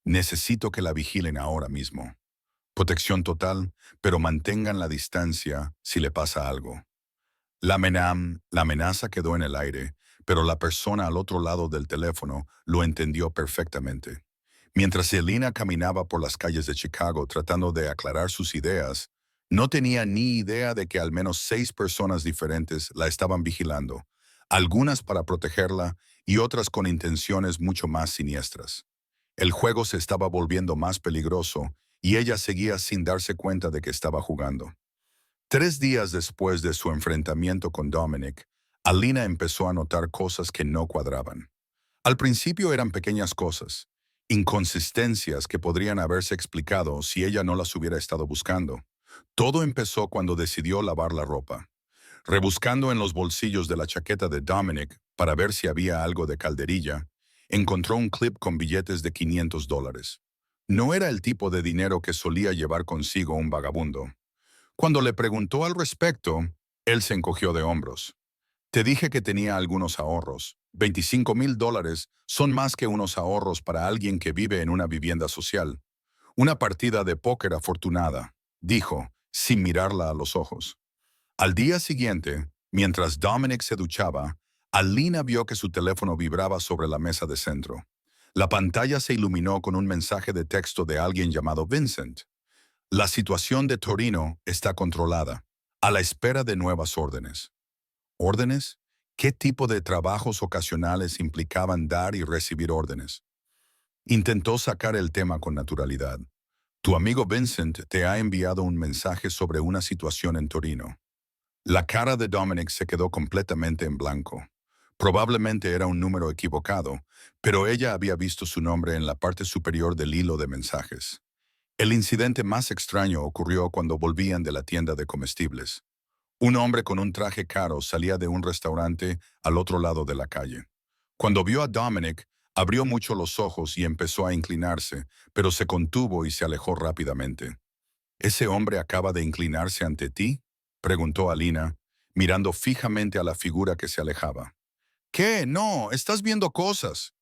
Speaker 1: Necesito que la vigilen ahora mismo. Protección total, pero mantengan la distancia si le pasa algo. La amenaza quedó en el aire, pero la persona al otro lado del teléfono lo entendió perfectamente. Mientras Selina caminaba por las calles de Chicago tratando de aclarar sus ideas, no tenía ni idea de que al menos 6 personas diferentes la estaban vigilando, algunas para protegerla y otras con intenciones mucho más siniestras. El juego se estaba volviendo más peligroso y ella seguía sin darse cuenta de que estaba jugando. 3 días después de su enfrentamiento con Dominic, Alina empezó a notar cosas que no cuadraban. Al principio eran pequeñas cosas, inconsistencias que podrían haberse explicado si ella no las hubiera estado buscando. Todo empezó cuando decidió lavar la ropa. Rebuscando en los bolsillos de la chaqueta de Dominic para ver si había algo de calderilla, encontró un clip con billetes de $500. No era el tipo de dinero que solía llevar consigo un vagabundo. Cuando le preguntó al respecto, él se encogió de hombros. Te dije que tenía algunos ahorros. $25,000 son más que unos ahorros para alguien que vive en una vivienda social. Una partida de póker afortunada, dijo, sin mirarla a los ojos. Al día siguiente, mientras Dominic se duchaba, Alina vio que su teléfono vibraba sobre la mesa de centro. La pantalla se iluminó con un mensaje de texto de alguien llamado Vincent. La situación de Torino está controlada, a la espera de nuevas órdenes. ¿Órdenes? ¿Qué tipo de trabajos ocasionales implicaban dar y recibir órdenes? Intentó sacar el tema con naturalidad. Tu amigo Vincent te ha enviado un mensaje sobre una situación en Torino. La cara de Dominic se quedó completamente en blanco. Probablemente era un número equivocado, pero ella había visto su nombre en la parte superior del hilo de mensajes. El incidente más extraño ocurrió cuando volvían de la tienda de comestibles. Un hombre con un traje caro salía de un restaurante al otro lado de la calle. Cuando vio a Dominic, abrió mucho los ojos y empezó a inclinarse, pero se contuvo y se alejó rápidamente. ¿Ese hombre acaba de inclinarse ante ti?, preguntó Alina, mirando fijamente a la figura que se alejaba. ¿Qué? No, estás viendo cosas.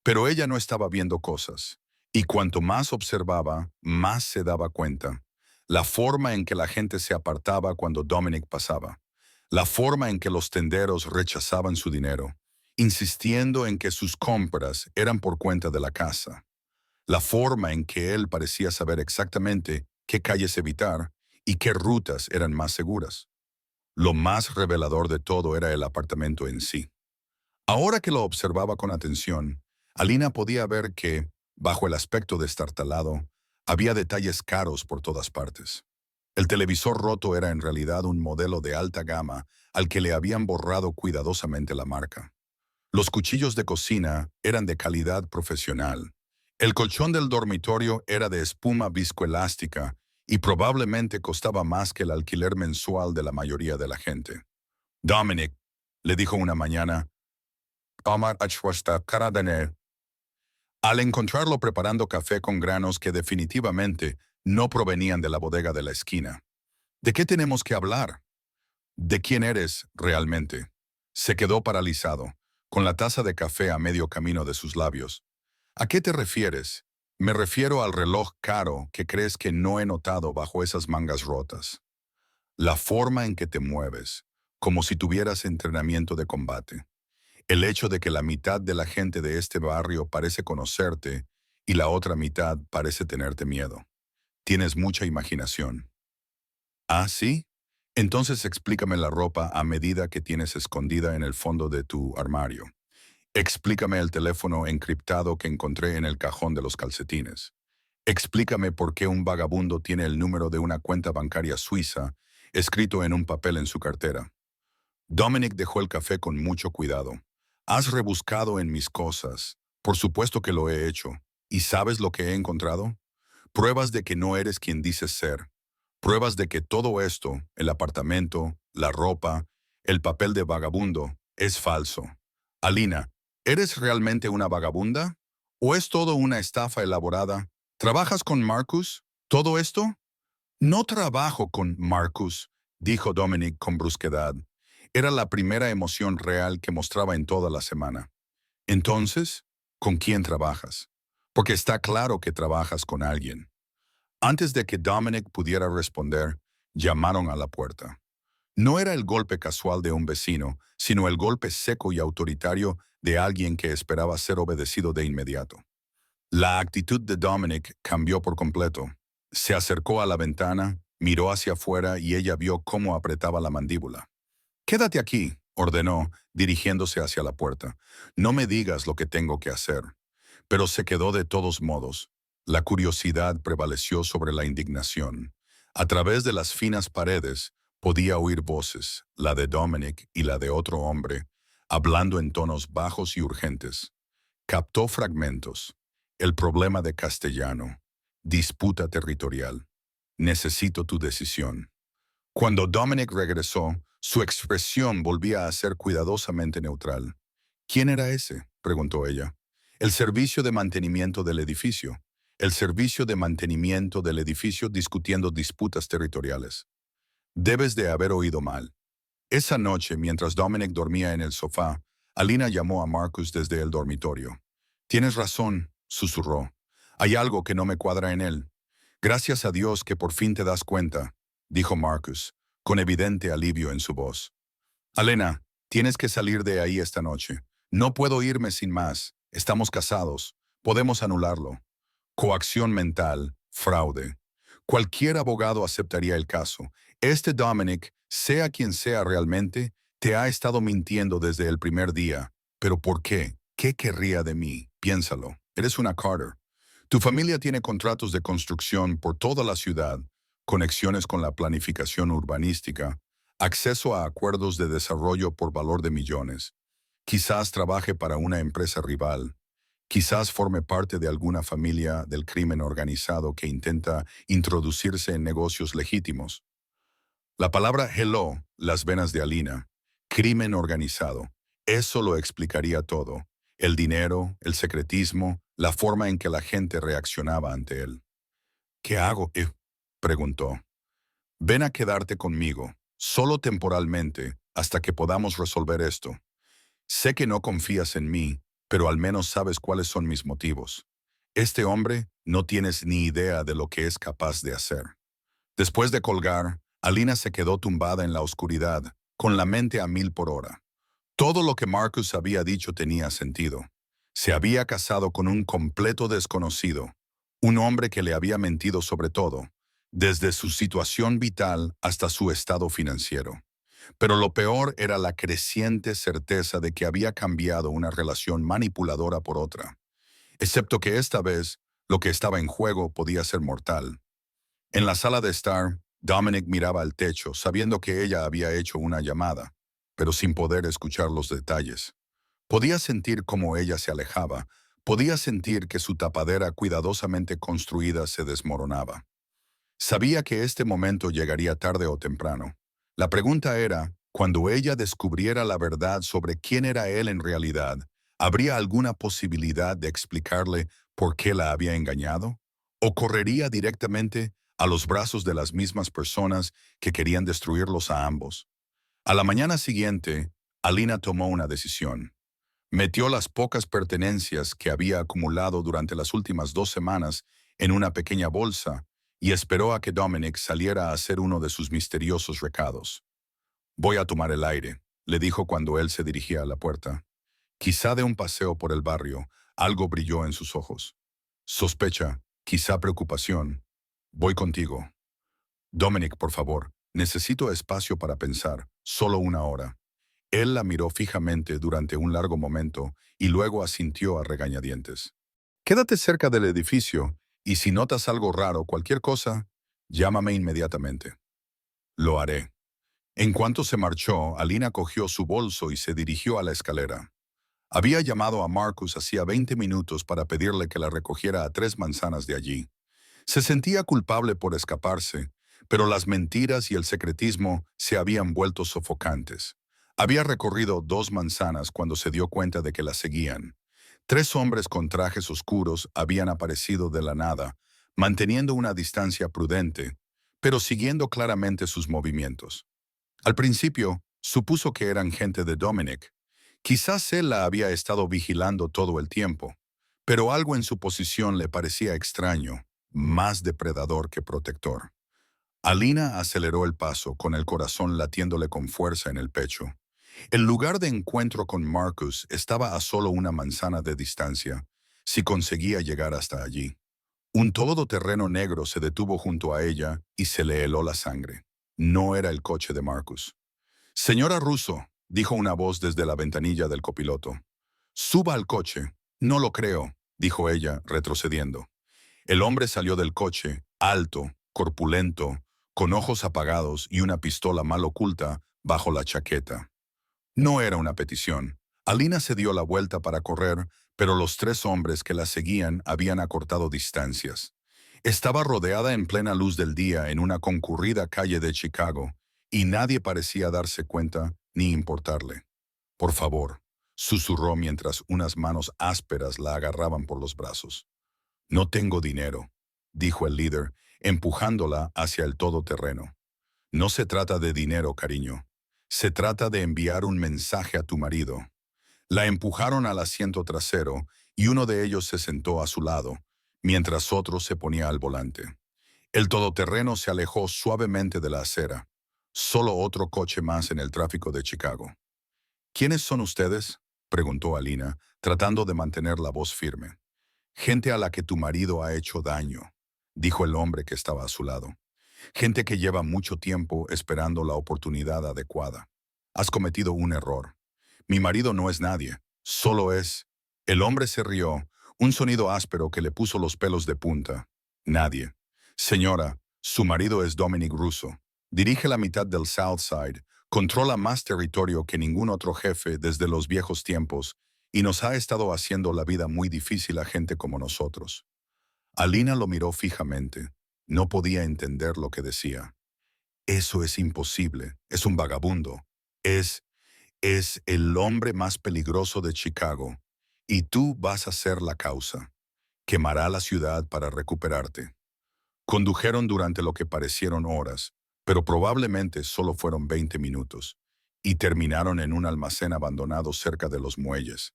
Speaker 1: Pero ella no estaba viendo cosas, y cuanto más observaba, más se daba cuenta. La forma en que la gente se apartaba cuando Dominic pasaba, la forma en que los tenderos rechazaban su dinero, insistiendo en que sus compras eran por cuenta de la casa, la forma en que él parecía saber exactamente qué calles evitar y qué rutas eran más seguras. Lo más revelador de todo era el apartamento en sí. Ahora que lo observaba con atención, Alina podía ver que, bajo el aspecto destartalado, había detalles caros por todas partes. El televisor roto era en realidad un modelo de alta gama al que le habían borrado cuidadosamente la marca. Los cuchillos de cocina eran de calidad profesional. El colchón del dormitorio era de espuma viscoelástica y probablemente costaba más que el alquiler mensual de la mayoría de la gente. Dominic, le dijo una mañana, Omar Achwasta Karadane. Al encontrarlo preparando café con granos que definitivamente no provenían de la bodega de la esquina. ¿De qué tenemos que hablar? ¿De quién eres realmente? Se quedó paralizado, con la taza de café a medio camino de sus labios. ¿A qué te refieres? Me refiero al reloj caro que crees que no he notado bajo esas mangas rotas. La forma en que te mueves, como si tuvieras entrenamiento de combate. El hecho de que la mitad de la gente de este barrio parece conocerte y la otra mitad parece tenerte miedo. Tienes mucha imaginación. ¿Ah, sí? Entonces explícame la ropa a medida que tienes escondida en el fondo de tu armario. Explícame el teléfono encriptado que encontré en el cajón de los calcetines. Explícame por qué un vagabundo tiene el número de una cuenta bancaria suiza escrito en un papel en su cartera. Dominic dejó el café con mucho cuidado. Has rebuscado en mis cosas. Por supuesto que lo he hecho. ¿Y sabes lo que he encontrado? Pruebas de que no eres quien dices ser. Pruebas de que todo esto, el apartamento, la ropa, el papel de vagabundo, es falso. Alina, ¿eres realmente una vagabunda? ¿O es todo una estafa elaborada? ¿Trabajas con Marcus? ¿Todo esto? No trabajo con Marcus, dijo Dominic con brusquedad. Era la primera emoción real que mostraba en toda la semana. Entonces, ¿con quién trabajas? Porque está claro que trabajas con alguien. Antes de que Dominic pudiera responder, llamaron a la puerta. No era el golpe casual de un vecino, sino el golpe seco y autoritario de alguien que esperaba ser obedecido de inmediato. La actitud de Dominic cambió por completo. Se acercó a la ventana, miró hacia afuera y ella vio cómo apretaba la mandíbula. «Quédate aquí», ordenó, dirigiéndose hacia la puerta. «No me digas lo que tengo que hacer». Pero se quedó de todos modos. La curiosidad prevaleció sobre la indignación. A través de las finas paredes podía oír voces, la de Dominic y la de otro hombre, hablando en tonos bajos y urgentes. Captó fragmentos. El problema de castellano. Disputa territorial. Necesito tu decisión. Cuando Dominic regresó, su expresión volvía a ser cuidadosamente neutral. ¿Quién era ese?, preguntó ella. El servicio de mantenimiento del edificio. El servicio de mantenimiento del edificio discutiendo disputas territoriales. Debes de haber oído mal. Esa noche, mientras Dominic dormía en el sofá, Alina llamó a Marcus desde el dormitorio. «Tienes razón», susurró. «Hay algo que no me cuadra en él». «Gracias a Dios que por fin te das cuenta», dijo Marcus, con evidente alivio en su voz. «Alena, tienes que salir de ahí esta noche. No puedo irme sin más. Estamos casados. Podemos anularlo». Coacción mental, fraude. Cualquier abogado aceptaría el caso. Este Dominic, sea quien sea realmente, te ha estado mintiendo desde el primer día. ¿Pero por qué? ¿Qué querría de mí? Piénsalo. Eres una Carter. Tu familia tiene contratos de construcción por toda la ciudad, conexiones con la planificación urbanística, acceso a acuerdos de desarrollo por valor de millones. Quizás trabaje para una empresa rival. Quizás forme parte de alguna familia del crimen organizado que intenta introducirse en negocios legítimos. La palabra hello, las venas de Alina, crimen organizado, eso lo explicaría todo. El dinero, el secretismo, la forma en que la gente reaccionaba ante él. ¿Qué hago? Preguntó. Ven a quedarte conmigo, solo temporalmente, hasta que podamos resolver esto. Sé que no confías en mí, pero al menos sabes cuáles son mis motivos. Este hombre no tienes ni idea de lo que es capaz de hacer. Después de colgar, Alina se quedó tumbada en la oscuridad, con la mente a 1000 por hora. Todo lo que Marcus había dicho tenía sentido. Se había casado con un completo desconocido, un hombre que le había mentido sobre todo, desde su situación vital hasta su estado financiero. Pero lo peor era la creciente certeza de que había cambiado una relación manipuladora por otra, excepto que esta vez lo que estaba en juego podía ser mortal. En la sala de estar, Dominic miraba al techo, sabiendo que ella había hecho una llamada, pero sin poder escuchar los detalles. Podía sentir cómo ella se alejaba, podía sentir que su tapadera cuidadosamente construida se desmoronaba. Sabía que este momento llegaría tarde o temprano. La pregunta era, cuando ella descubriera la verdad sobre quién era él en realidad, ¿habría alguna posibilidad de explicarle por qué la había engañado? ¿O correría directamente a los brazos de las mismas personas que querían destruirlos a ambos? A la mañana siguiente, Alina tomó una decisión. Metió las pocas pertenencias que había acumulado durante las últimas 2 semanas en una pequeña bolsa y esperó a que Dominic saliera a hacer uno de sus misteriosos recados. «Voy a tomar el aire», le dijo cuando él se dirigía a la puerta. Quizá de un paseo por el barrio, algo brilló en sus ojos. Sospecha, quizá preocupación. «Voy contigo». «Dominic, por favor, necesito espacio para pensar, solo 1 hora». Él la miró fijamente durante un largo momento y luego asintió a regañadientes. «Quédate cerca del edificio y si notas algo raro, cualquier cosa, llámame inmediatamente». «Lo haré». En cuanto se marchó, Alina cogió su bolso y se dirigió a la escalera. Había llamado a Marcus hacía 20 minutos para pedirle que la recogiera a 3 manzanas de allí. Se sentía culpable por escaparse, pero las mentiras y el secretismo se habían vuelto sofocantes. Había recorrido 2 manzanas cuando se dio cuenta de que la seguían. 3 hombres con trajes oscuros habían aparecido de la nada, manteniendo una distancia prudente, pero siguiendo claramente sus movimientos. Al principio, supuso que eran gente de Dominic. Quizás él la había estado vigilando todo el tiempo, pero algo en su posición le parecía extraño, más depredador que protector. Alina aceleró el paso, con el corazón latiéndole con fuerza en el pecho. El lugar de encuentro con Marcus estaba a solo 1 manzana de distancia, si conseguía llegar hasta allí. Un todoterreno negro se detuvo junto a ella y se le heló la sangre. No era el coche de Marcus. «Señora Russo», dijo una voz desde la ventanilla del copiloto. «Suba al coche». «No lo creo», dijo ella, retrocediendo. El hombre salió del coche, alto, corpulento, con ojos apagados y una pistola mal oculta bajo la chaqueta. No era una petición. Alina se dio la vuelta para correr, pero los 3 hombres que la seguían habían acortado distancias. Estaba rodeada en plena luz del día en una concurrida calle de Chicago, y nadie parecía darse cuenta ni importarle. «Por favor», susurró mientras unas manos ásperas la agarraban por los brazos. «No tengo dinero», dijo el líder, empujándola hacia el todoterreno. «No se trata de dinero, cariño. Se trata de enviar un mensaje a tu marido». La empujaron al asiento trasero y uno de ellos se sentó a su lado, mientras otro se ponía al volante. El todoterreno se alejó suavemente de la acera. Solo otro coche más en el tráfico de Chicago. «¿Quiénes son ustedes?», preguntó Alina, tratando de mantener la voz firme. «Gente a la que tu marido ha hecho daño», dijo el hombre que estaba a su lado. «Gente que lleva mucho tiempo esperando la oportunidad adecuada. Has cometido un error. Mi marido no es nadie, solo es...». El hombre se rió, un sonido áspero que le puso los pelos de punta. «Nadie. Señora, su marido es Dominic Russo. Dirige la mitad del South Side, controla más territorio que ningún otro jefe desde los viejos tiempos y nos ha estado haciendo la vida muy difícil a gente como nosotros». Alina lo miró fijamente. No podía entender lo que decía. «Eso es imposible. Es un vagabundo. Es el hombre más peligroso de Chicago. Y tú vas a ser la causa. Quemará la ciudad para recuperarte». Condujeron durante lo que parecieron horas, pero probablemente solo fueron 20 minutos, y terminaron en un almacén abandonado cerca de los muelles.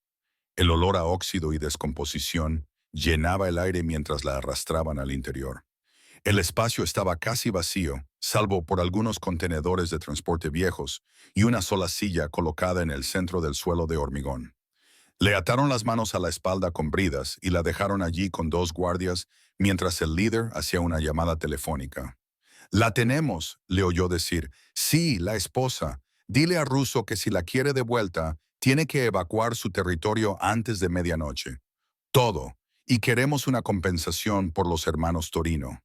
Speaker 1: El olor a óxido y descomposición llenaba el aire mientras la arrastraban al interior. El espacio estaba casi vacío, salvo por algunos contenedores de transporte viejos y una sola silla colocada en el centro del suelo de hormigón. Le ataron las manos a la espalda con bridas y la dejaron allí con 2 guardias mientras el líder hacía una llamada telefónica. «La tenemos», le oyó decir. «Sí, la esposa. Dile a Russo que si la quiere de vuelta, tiene que evacuar su territorio antes de medianoche. Todo. Y queremos una compensación por los hermanos Torino».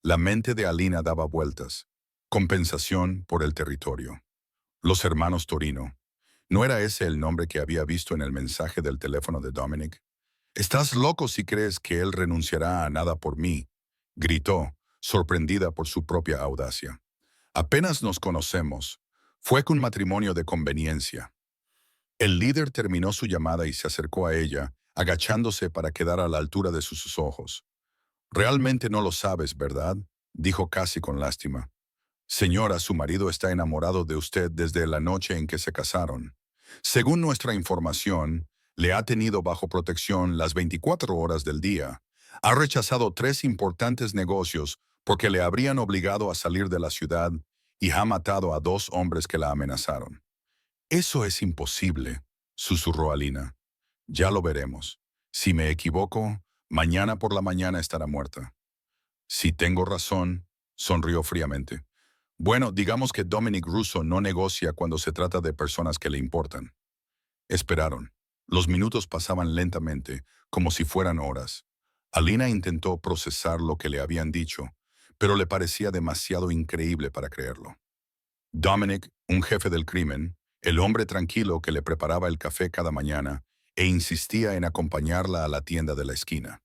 Speaker 1: La mente de Alina daba vueltas. Compensación por el territorio. Los hermanos Torino. ¿No era ese el nombre que había visto en el mensaje del teléfono de Dominic? «Estás loco si crees que él renunciará a nada por mí», gritó, sorprendida por su propia audacia. «Apenas nos conocemos. Fue un matrimonio de conveniencia». El líder terminó su llamada y se acercó a ella, agachándose para quedar a la altura de sus ojos. «Realmente no lo sabes, ¿verdad?», dijo casi con lástima. «Señora, su marido está enamorado de usted desde la noche en que se casaron. Según nuestra información, Le ha tenido bajo protección las 24 horas del día. Ha rechazado 3 importantes porque le habrían obligado a salir de la ciudad y ha matado a 2 hombres que la amenazaron. Eso es imposible, susurró Alina. Ya lo veremos. Si me equivoco, mañana por la mañana estará muerta. Si tengo razón, sonrió fríamente. Bueno, digamos que Dominic Russo no negocia cuando se trata de personas que le importan. Esperaron. Los minutos pasaban lentamente, como si fueran horas. Alina intentó procesar lo que le habían dicho, pero le parecía demasiado increíble para creerlo. Dominic, un jefe del crimen, el hombre tranquilo que le preparaba el café cada mañana e insistía en acompañarla a la tienda de la esquina.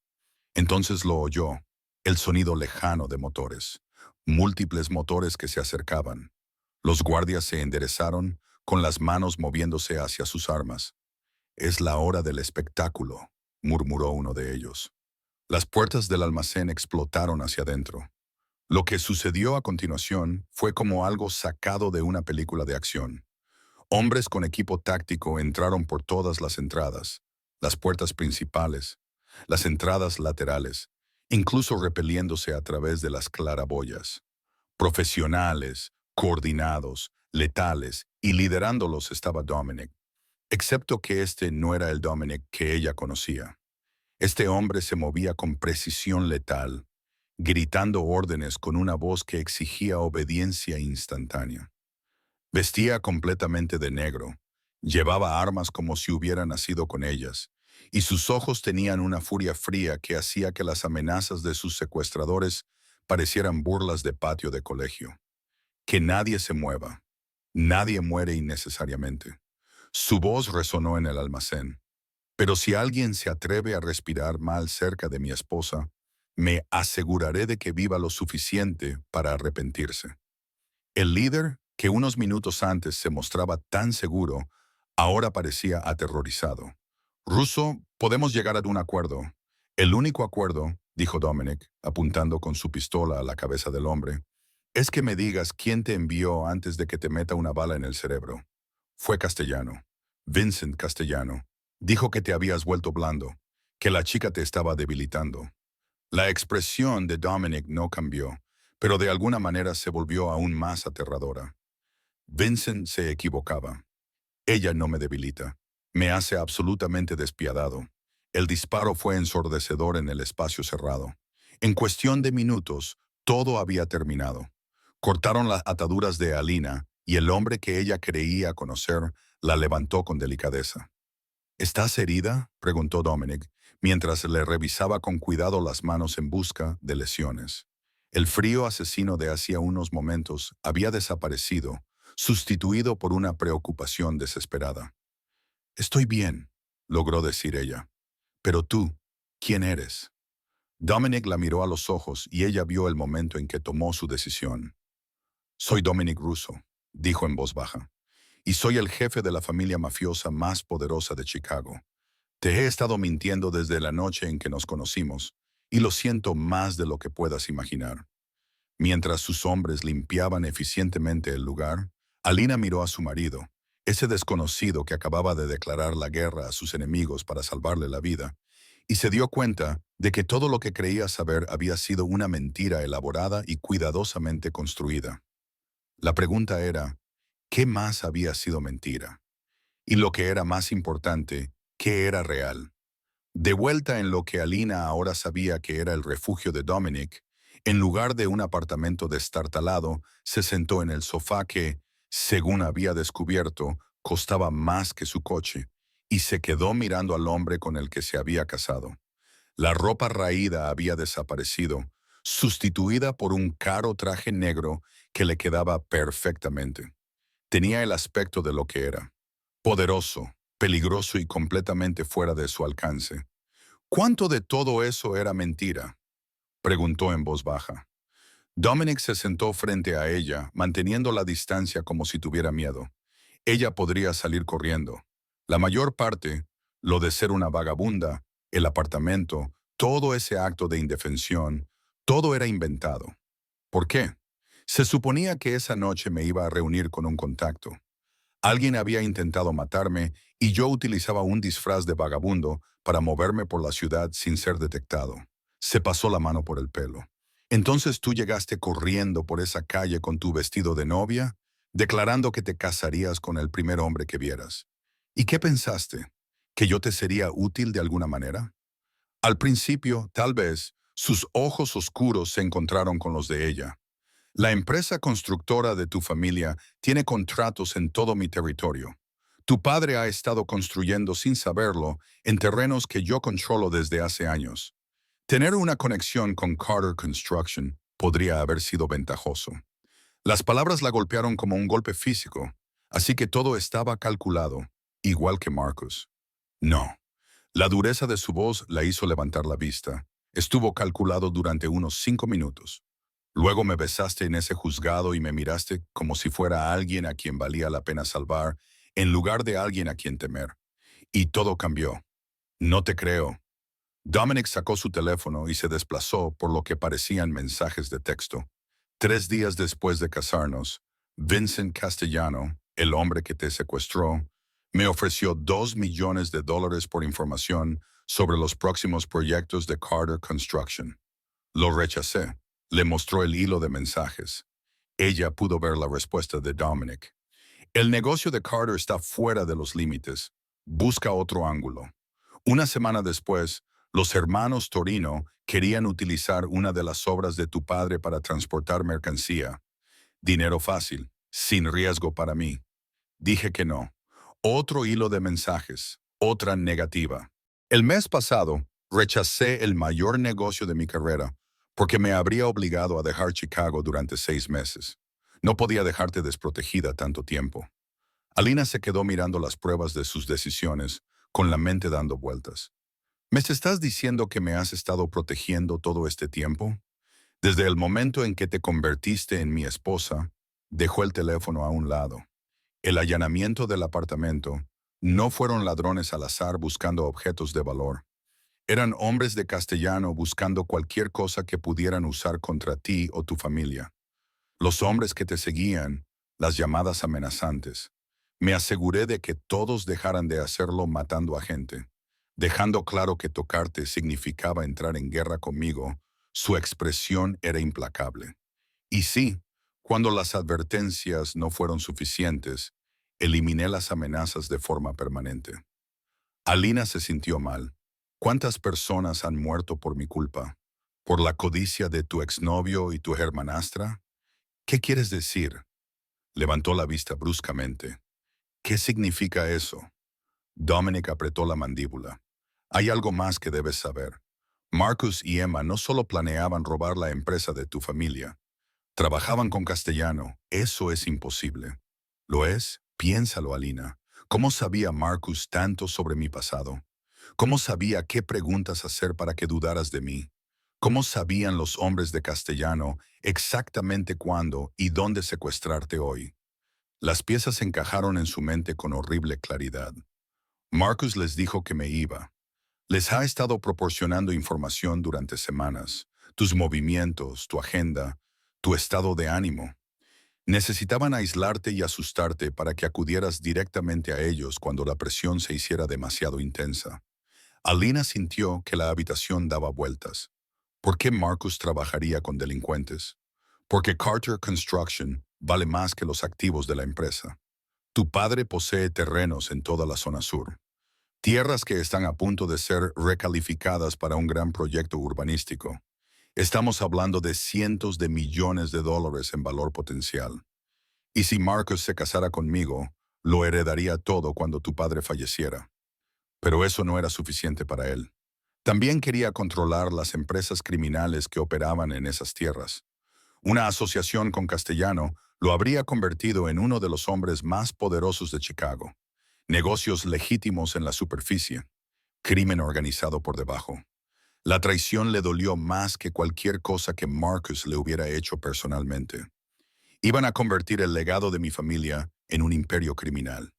Speaker 1: Entonces lo oyó, el sonido lejano de motores, múltiples motores que se acercaban. Los guardias se enderezaron, con las manos moviéndose hacia sus armas. «Es la hora del espectáculo», murmuró uno de ellos. Las puertas del almacén explotaron hacia adentro. Lo que sucedió a continuación fue como algo sacado de una película de acción. Hombres con equipo táctico entraron por todas las entradas, las puertas principales, las entradas laterales, incluso repeliéndose a través de las claraboyas. Profesionales, coordinados, letales, y liderándolos estaba Dominic, excepto que este no era el Dominic que ella conocía. Este hombre se movía con precisión letal, gritando órdenes con una voz que exigía obediencia instantánea. Vestía completamente de negro, llevaba armas como si hubiera nacido con ellas, y sus ojos tenían una furia fría que hacía que las amenazas de sus secuestradores parecieran burlas de patio de colegio. Que nadie se mueva. Nadie muere innecesariamente. Su voz resonó en el almacén. Pero si alguien se atreve a respirar mal cerca de mi esposa, me aseguraré de que viva lo suficiente para arrepentirse. El líder, que unos minutos antes se mostraba tan seguro, ahora parecía aterrorizado. «Russo, podemos llegar a un acuerdo». «El único acuerdo», dijo Dominic, apuntando con su pistola a la cabeza del hombre, «es que me digas quién te envió antes de que te meta una bala en el cerebro». «Fue Castellano. Vincent Castellano. Dijo que te habías vuelto blando, que la chica te estaba debilitando». La expresión de Dominic no cambió, pero de alguna manera se volvió aún más aterradora. Vincent se equivocaba. Ella no me debilita. Me hace absolutamente despiadado. El disparo fue ensordecedor en el espacio cerrado. En cuestión de minutos, todo había terminado. Cortaron las ataduras de Alina y el hombre que ella creía conocer la levantó con delicadeza. «¿Estás herida?», preguntó Dominic, mientras le revisaba con cuidado las manos en busca de lesiones. El frío asesino de hacía unos momentos había desaparecido, sustituido por una preocupación desesperada. «Estoy bien», logró decir ella. «Pero tú, ¿quién eres?». Dominic la miró a los ojos y ella vio el momento en que tomó su decisión. «Soy Dominic Russo», dijo en voz baja, «y soy el jefe de la familia mafiosa más poderosa de Chicago. Te he estado mintiendo desde la noche en que nos conocimos, y lo siento más de lo que puedas imaginar». Mientras sus hombres limpiaban eficientemente el lugar, Alina miró a su marido, ese desconocido que acababa de declarar la guerra a sus enemigos para salvarle la vida, y se dio cuenta de que todo lo que creía saber había sido una mentira elaborada y cuidadosamente construida. La pregunta era, ¿qué más había sido mentira? Y lo que era más importante, ¿qué era real? De vuelta en lo que Alina ahora sabía que era el refugio de Dominic, en lugar de un apartamento destartalado, se sentó en el sofá que, según había descubierto, costaba más que su coche, y se quedó mirando al hombre con el que se había casado. La ropa raída había desaparecido, sustituida por un caro traje negro que le quedaba perfectamente. Tenía el aspecto de lo que era: poderoso, peligroso y completamente fuera de su alcance. «¿Cuánto de todo eso era mentira?», preguntó en voz baja. Dominic se sentó frente a ella, manteniendo la distancia como si tuviera miedo. Ella podría salir corriendo. La mayor parte, lo de ser una vagabunda, el apartamento, todo ese acto de indefensión, todo era inventado. ¿Por qué? Se suponía que esa noche me iba a reunir con un contacto. Alguien había intentado matarme y yo utilizaba un disfraz de vagabundo para moverme por la ciudad sin ser detectado. Se pasó la mano por el pelo. Entonces tú llegaste corriendo por esa calle con tu vestido de novia, declarando que te casarías con el primer hombre que vieras. ¿Y qué pensaste? ¿Que yo te sería útil de alguna manera? Al principio, tal vez, sus ojos oscuros se encontraron con los de ella. La empresa constructora de tu familia tiene contratos en todo mi territorio. Tu padre ha estado construyendo sin saberlo en terrenos que yo controlo desde hace años. Tener una conexión con Carter Construction podría haber sido ventajoso. Las palabras la golpearon como un golpe físico, así que todo estaba calculado, igual que Marcus. No. La dureza de su voz la hizo levantar la vista. Estuvo calculado durante unos 5 minutos. Luego me besaste en ese juzgado y me miraste como si fuera alguien a quien valía la pena salvar, en lugar de alguien a quien temer. Y todo cambió. No te creo. Dominic sacó su teléfono y se desplazó por lo que parecían mensajes de texto. 3 días después de casarnos, Vincent Castellano, el hombre que te secuestró, me ofreció $2 millones por información sobre los próximos proyectos de Carter Construction. Lo rechacé. Le mostró el hilo de mensajes. Ella pudo ver la respuesta de Dominic. El negocio de Carter está fuera de los límites. Busca otro ángulo. Una semana después, los hermanos Torino querían utilizar una de las obras de tu padre para transportar mercancía. Dinero fácil, sin riesgo para mí. Dije que no. Otro hilo de mensajes, otra negativa. El mes pasado, rechacé el mayor negocio de mi carrera porque me habría obligado a dejar Chicago durante 6 meses. No podía dejarte desprotegida tanto tiempo. Alina se quedó mirando las pruebas de sus decisiones, con la mente dando vueltas. ¿Me estás diciendo que me has estado protegiendo todo este tiempo? Desde el momento en que te convertiste en mi esposa, dejó el teléfono a un lado. El allanamiento del apartamento no fueron ladrones al azar buscando objetos de valor. Eran hombres de Castellano buscando cualquier cosa que pudieran usar contra ti o tu familia. Los hombres que te seguían, las llamadas amenazantes. Me aseguré de que todos dejaran de hacerlo matando a gente. Dejando claro que tocarte significaba entrar en guerra conmigo, su expresión era implacable. Y sí, cuando las advertencias no fueron suficientes, eliminé las amenazas de forma permanente. Alina se sintió mal. ¿Cuántas personas han muerto por mi culpa? ¿Por la codicia de tu exnovio y tu hermanastra? ¿Qué quieres decir? Levantó la vista bruscamente. ¿Qué significa eso? Dominic apretó la mandíbula. Hay algo más que debes saber. Marcus y Emma no solo planeaban robar la empresa de tu familia. Trabajaban con Castellano. Eso es imposible. ¿Lo es? Piénsalo, Alina. ¿Cómo sabía Marcus tanto sobre mi pasado? ¿Cómo sabía qué preguntas hacer para que dudaras de mí? ¿Cómo sabían los hombres de Castellano exactamente cuándo y dónde secuestrarte hoy? Las piezas encajaron en su mente con horrible claridad. Marcus les dijo que me iba. Les ha estado proporcionando información durante semanas, tus movimientos, tu agenda, tu estado de ánimo. Necesitaban aislarte y asustarte para que acudieras directamente a ellos cuando la presión se hiciera demasiado intensa. Alina sintió que la habitación daba vueltas. ¿Por qué Marcus trabajaría con delincuentes? Porque Carter Construction vale más que los activos de la empresa. Tu padre posee terrenos en toda la zona sur. Tierras que están a punto de ser recalificadas para un gran proyecto urbanístico. Estamos hablando de cientos de millones de dólares en valor potencial. Y si Marcus se casara conmigo, lo heredaría todo cuando tu padre falleciera. Pero eso no era suficiente para él. También quería controlar las empresas criminales que operaban en esas tierras. Una asociación con Castellano lo habría convertido en uno de los hombres más poderosos de Chicago. Negocios legítimos en la superficie, crimen organizado por debajo. La traición le dolió más que cualquier cosa que Marcus le hubiera hecho personalmente. Iban a convertir el legado de mi familia en un imperio criminal.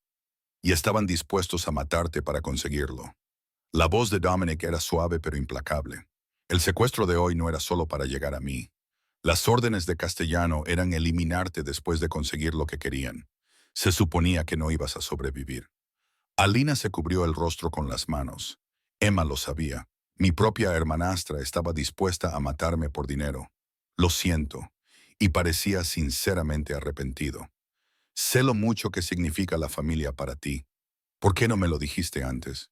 Speaker 1: Y estaban dispuestos a matarte para conseguirlo. La voz de Dominic era suave pero implacable. El secuestro de hoy no era solo para llegar a mí. Las órdenes de Castellano eran eliminarte después de conseguir lo que querían. Se suponía que no ibas a sobrevivir. Alina se cubrió el rostro con las manos. Emma lo sabía. Mi propia hermanastra estaba dispuesta a matarme por dinero. Lo siento. Y parecía sinceramente arrepentido. Sé lo mucho que significa la familia para ti. ¿Por qué no me lo dijiste antes?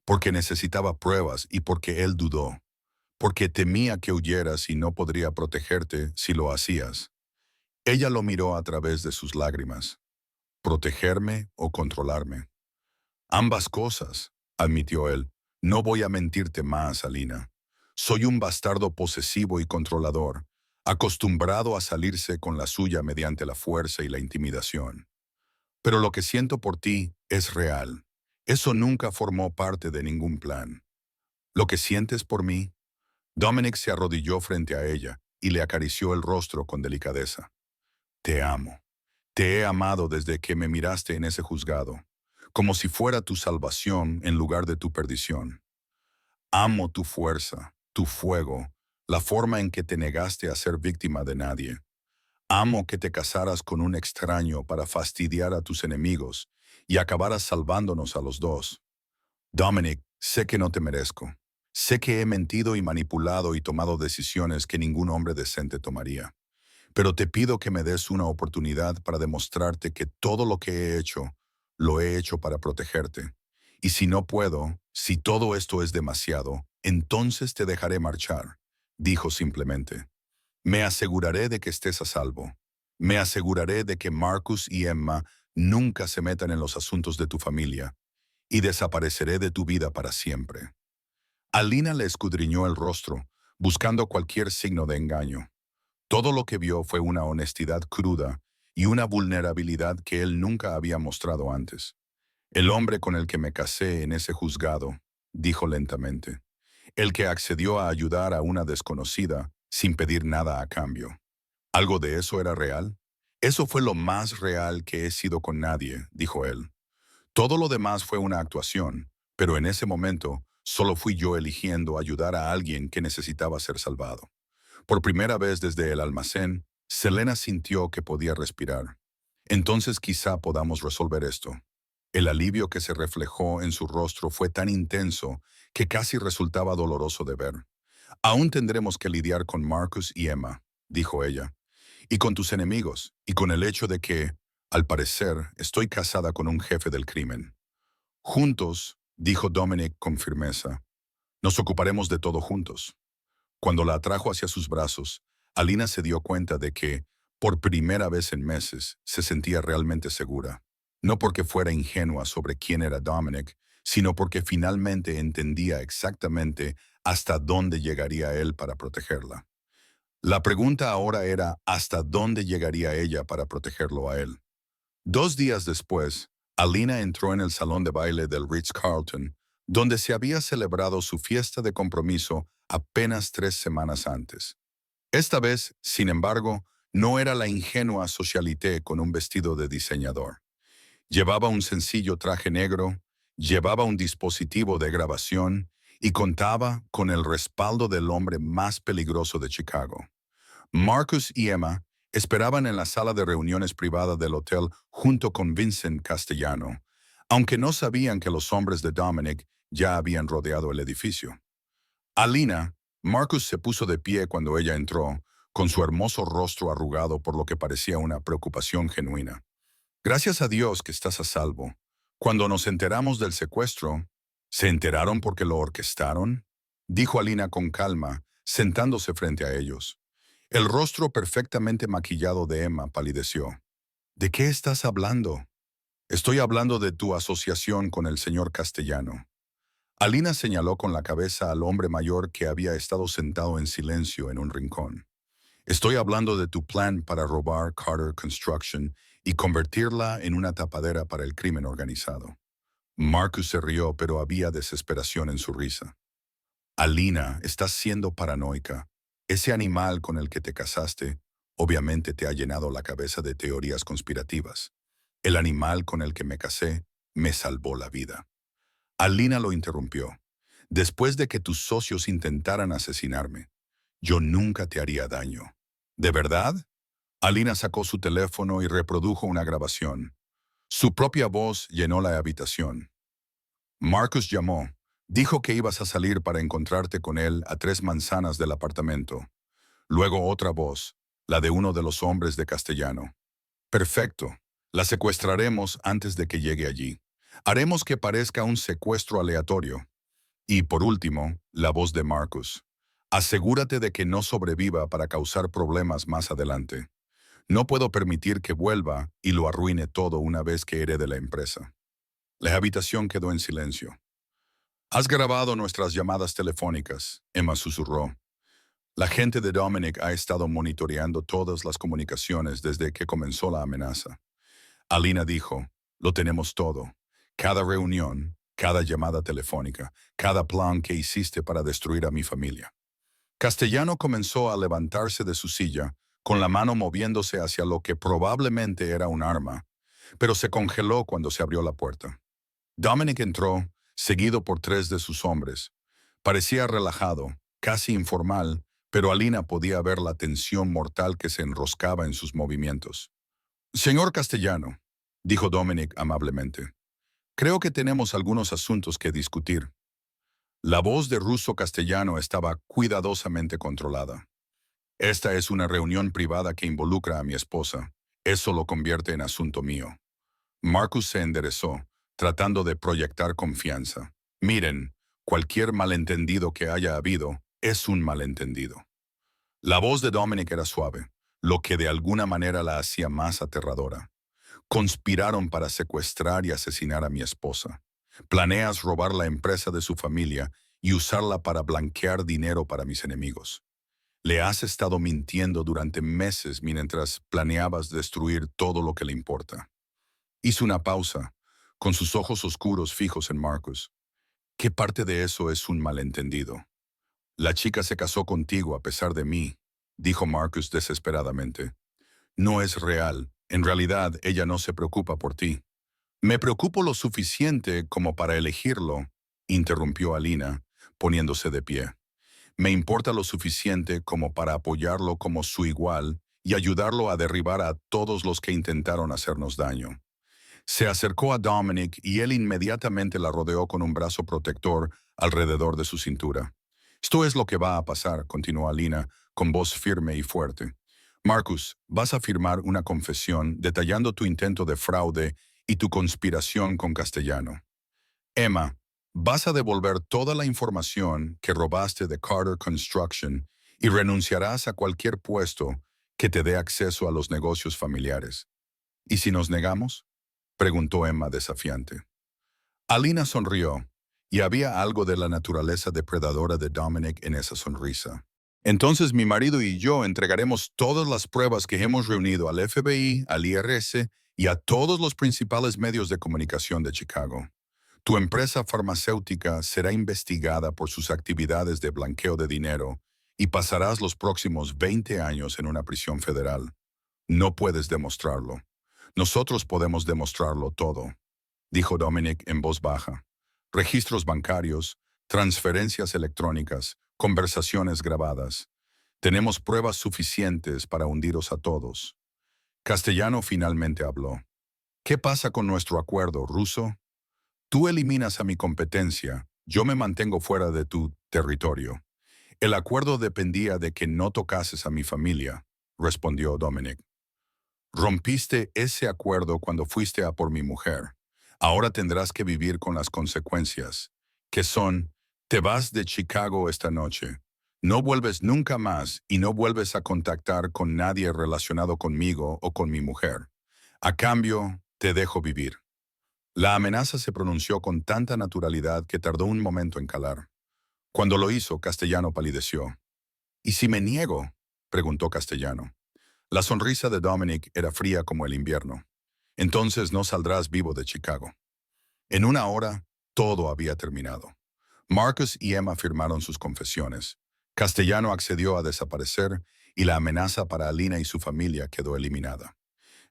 Speaker 1: Porque necesitaba pruebas y porque él dudó. Porque temía que huyeras y no podría protegerte si lo hacías. Ella lo miró a través de sus lágrimas. ¿Protegerme o controlarme? Ambas cosas, admitió él. No voy a mentirte más, Alina. Soy un bastardo posesivo y controlador, acostumbrado a salirse con la suya mediante la fuerza y la intimidación. Pero lo que siento por ti es real. Eso nunca formó parte de ningún plan. Lo que sientes por mí. Dominic se arrodilló frente a ella y le acarició el rostro con delicadeza. Te amo. Te he amado desde que me miraste en ese juzgado, como si fuera tu salvación en lugar de tu perdición. Amo tu fuerza, tu fuego, la forma en que te negaste a ser víctima de nadie. Amo que te casaras con un extraño para fastidiar a tus enemigos y acabaras salvándonos a los dos. Dominic, sé que no te merezco. Sé que he mentido y manipulado y tomado decisiones que ningún hombre decente tomaría. Pero te pido que me des una oportunidad para demostrarte que todo lo que lo he hecho para protegerte. Y si no puedo, si todo esto es demasiado, entonces te dejaré marchar, dijo simplemente. Me aseguraré de que estés a salvo. Me aseguraré de que Marcus y Emma nunca se metan en los asuntos de tu familia, y desapareceré de tu vida para siempre. Alina le escudriñó el rostro, buscando cualquier signo de engaño. Todo lo que vio fue una honestidad cruda y una vulnerabilidad que él nunca había mostrado antes. El hombre con el que me casé en ese juzgado, dijo lentamente, el que accedió a ayudar a una desconocida sin pedir nada a cambio. ¿Algo de eso era real? Eso fue lo más real que he sido con nadie, dijo él. Todo lo demás fue una actuación, pero en ese momento solo fui yo eligiendo ayudar a alguien que necesitaba ser salvado. Por primera vez desde el almacén, Selena sintió que podía respirar. Entonces quizá podamos resolver esto. El alivio que se reflejó en su rostro fue tan intenso que casi resultaba doloroso de ver. Aún tendremos que lidiar con Marcus y Emma, dijo ella, y con tus enemigos, y con el hecho de que, al parecer, estoy casada con un jefe del crimen. Juntos, dijo Dominic con firmeza, nos ocuparemos de todo juntos. Cuando la atrajo hacia sus brazos, Alina se dio cuenta de que, por primera vez en meses, se sentía realmente segura. No porque fuera ingenua sobre quién era Dominic, sino porque finalmente entendía exactamente hasta dónde llegaría él para protegerla. La pregunta ahora era hasta dónde llegaría ella para protegerlo a él. 2 días después, Alina entró en el salón de baile del Ritz-Carlton, donde se había celebrado su fiesta de compromiso apenas 3 semanas antes. Esta vez, sin embargo, no era la ingenua socialité con un vestido de diseñador. Llevaba un sencillo traje negro, llevaba un dispositivo de grabación y contaba con el respaldo del hombre más peligroso de Chicago. Marcus y Emma esperaban en la sala de reuniones privada del hotel junto con Vincent Castellano, aunque no sabían que los hombres de Dominic ya habían rodeado el edificio. Alina, Marcus se puso de pie cuando ella entró, con su hermoso rostro arrugado por lo que parecía una preocupación genuina. Gracias a Dios que estás a salvo. Cuando nos enteramos del secuestro, ¿se enteraron porque lo orquestaron? Dijo Alina con calma, sentándose frente a ellos. El rostro perfectamente maquillado de Emma palideció. ¿De qué estás hablando? Estoy hablando de tu asociación con el señor Castellano. Alina señaló con la cabeza al hombre mayor que había estado sentado en silencio en un rincón. Estoy hablando de tu plan para robar Carter Construction y convertirla en una tapadera para el crimen organizado. Marcus se rió, pero había desesperación en su risa. Alina, estás siendo paranoica. Ese animal con el que te casaste obviamente te ha llenado la cabeza de teorías conspirativas. El animal con el que me casé me salvó la vida. Alina lo interrumpió. Después de que tus socios intentaran asesinarme, yo nunca te haría daño. ¿De verdad? Alina sacó su teléfono y reprodujo una grabación. Su propia voz llenó la habitación. Marcus llamó. Dijo que ibas a salir para encontrarte con él a 3 manzanas del apartamento. Luego otra voz, la de uno de los hombres de Castellano. Perfecto. La secuestraremos antes de que llegue allí. Haremos que parezca un secuestro aleatorio. Y por último, la voz de Marcus. Asegúrate de que no sobreviva para causar problemas más adelante. No puedo permitir que vuelva y lo arruine todo una vez que herede la empresa. La habitación quedó en silencio. Has grabado nuestras llamadas telefónicas, Emma susurró. La gente de Dominic ha estado monitoreando todas las comunicaciones desde que comenzó la amenaza. Alina dijo, lo tenemos todo. Cada reunión, cada llamada telefónica, cada plan que hiciste para destruir a mi familia. Castellano comenzó a levantarse de su silla, con la mano moviéndose hacia lo que probablemente era un arma, pero se congeló cuando se abrió la puerta. Dominic entró, seguido por 3 de sus hombres. Parecía relajado, casi informal, pero Alina podía ver la tensión mortal que se enroscaba en sus movimientos. Señor Castellano, dijo Dominic amablemente, creo que tenemos algunos asuntos que discutir. La voz de ruso castellano estaba cuidadosamente controlada. Esta es una reunión privada que involucra a mi esposa. Eso lo convierte en asunto mío. Marcus se enderezó, tratando de proyectar confianza. Miren, cualquier malentendido que haya habido es un malentendido. La voz de Dominic era suave, lo que de alguna manera la hacía más aterradora. Conspiraron para secuestrar y asesinar a mi esposa. Planeas robar la empresa de su familia y usarla para blanquear dinero para mis enemigos. Le has estado mintiendo durante meses mientras planeabas destruir todo lo que le importa. Hizo una pausa, con sus ojos oscuros fijos en Marcus. ¿Qué parte de eso es un malentendido? La chica se casó contigo a pesar de mí, dijo Marcus desesperadamente. No es real. En realidad, ella no se preocupa por ti. Me preocupo lo suficiente como para elegirlo, interrumpió Alina, poniéndose de pie. Me importa lo suficiente como para apoyarlo como su igual y ayudarlo a derribar a todos los que intentaron hacernos daño. Se acercó a Dominic y él inmediatamente la rodeó con un brazo protector alrededor de su cintura. Esto es lo que va a pasar, continuó Alina, con voz firme y fuerte. Marcus, vas a firmar una confesión detallando tu intento de fraude y tu conspiración con Castellano. Emma, vas a devolver toda la información que robaste de Carter Construction y renunciarás a cualquier puesto que te dé acceso a los negocios familiares. ¿Y si nos negamos? Preguntó Emma desafiante. Alina sonrió, y había algo de la naturaleza depredadora de Dominic en esa sonrisa. Entonces mi marido y yo entregaremos todas las pruebas que hemos reunido al FBI, al IRS y a todos los principales medios de comunicación de Chicago. Tu empresa farmacéutica será investigada por sus actividades de blanqueo de dinero y pasarás los próximos 20 años en una prisión federal. No puedes demostrarlo. Nosotros podemos demostrarlo todo, dijo Dominic en voz baja. Registros bancarios, transferencias electrónicas, conversaciones grabadas. Tenemos pruebas suficientes para hundiros a todos. Castellano finalmente habló. ¿Qué pasa con nuestro acuerdo, ruso? Tú eliminas a mi competencia, yo me mantengo fuera de tu territorio. El acuerdo dependía de que no tocases a mi familia, respondió Dominic. Rompiste ese acuerdo cuando fuiste a por mi mujer. Ahora tendrás que vivir con las consecuencias, que son, te vas de Chicago esta noche. No vuelves nunca más y no vuelves a contactar con nadie relacionado conmigo o con mi mujer. A cambio, te dejo vivir. La amenaza se pronunció con tanta naturalidad que tardó un momento en calar. Cuando lo hizo, Castellano palideció. ¿Y si me niego? Preguntó Castellano. La sonrisa de Dominic era fría como el invierno. Entonces no saldrás vivo de Chicago. En una hora, todo había terminado. Marcus y Emma firmaron sus confesiones. Castellano accedió a desaparecer y la amenaza para Alina y su familia quedó eliminada.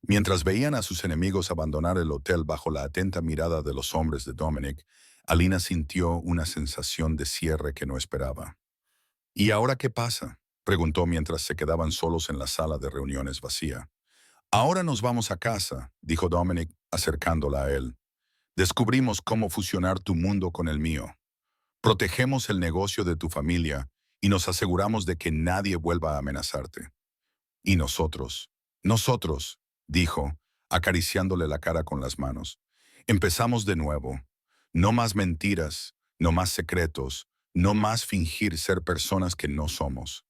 Speaker 1: Mientras veían a sus enemigos abandonar el hotel bajo la atenta mirada de los hombres de Dominic, Alina sintió una sensación de cierre que no esperaba. ¿Y ahora qué pasa?, preguntó mientras se quedaban solos en la sala de reuniones vacía. Ahora nos vamos a casa, dijo Dominic, acercándola a él. Descubrimos cómo fusionar tu mundo con el mío. Protegemos el negocio de tu familia y nos aseguramos de que nadie vuelva a amenazarte. Y nosotros, dijo, acariciándole la cara con las manos. Empezamos de nuevo. No más mentiras, no más secretos, no más fingir ser personas que no somos.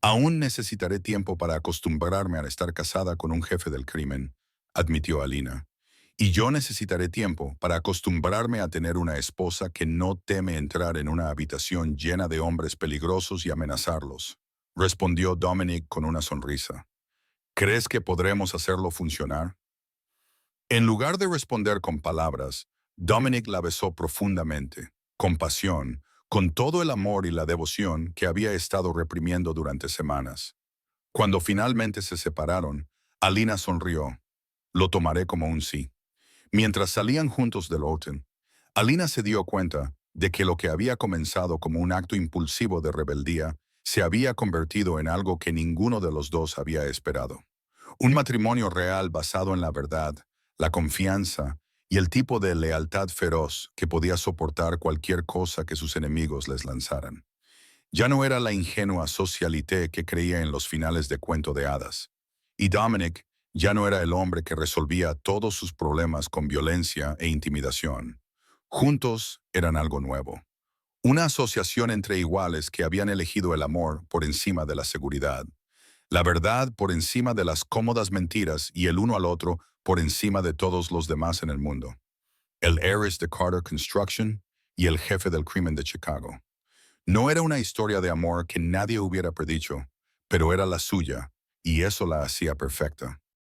Speaker 1: Aún necesitaré tiempo para acostumbrarme a estar casada con un jefe del crimen, admitió Alina. Y yo necesitaré tiempo para acostumbrarme a tener una esposa que no teme entrar en una habitación llena de hombres peligrosos y amenazarlos, respondió Dominic con una sonrisa. ¿Crees que podremos hacerlo funcionar? En lugar de responder con palabras, Dominic la besó profundamente, con pasión, con todo el amor y la devoción que había estado reprimiendo durante semanas. Cuando finalmente se separaron, Alina sonrió. Lo tomaré como un sí. Mientras salían juntos del hotel, Alina se dio cuenta de que lo que había comenzado como un acto impulsivo de rebeldía se había convertido en algo que ninguno de los dos había esperado. Un matrimonio real basado en la verdad, la confianza y el tipo de lealtad feroz que podía soportar cualquier cosa que sus enemigos les lanzaran. Ya no era la ingenua socialité que creía en los finales de cuento de hadas. Y Dominic ya no era el hombre que resolvía todos sus problemas con violencia e intimidación. Juntos eran algo nuevo. Una asociación entre iguales que habían elegido el amor por encima de la seguridad, la verdad por encima de las cómodas mentiras y el uno al otro por encima de todos los demás en el mundo. El heiress de Carter Construction y el jefe del crimen de Chicago. No era una historia de amor que nadie hubiera predicho, pero era la suya, y eso la hacía perfecta.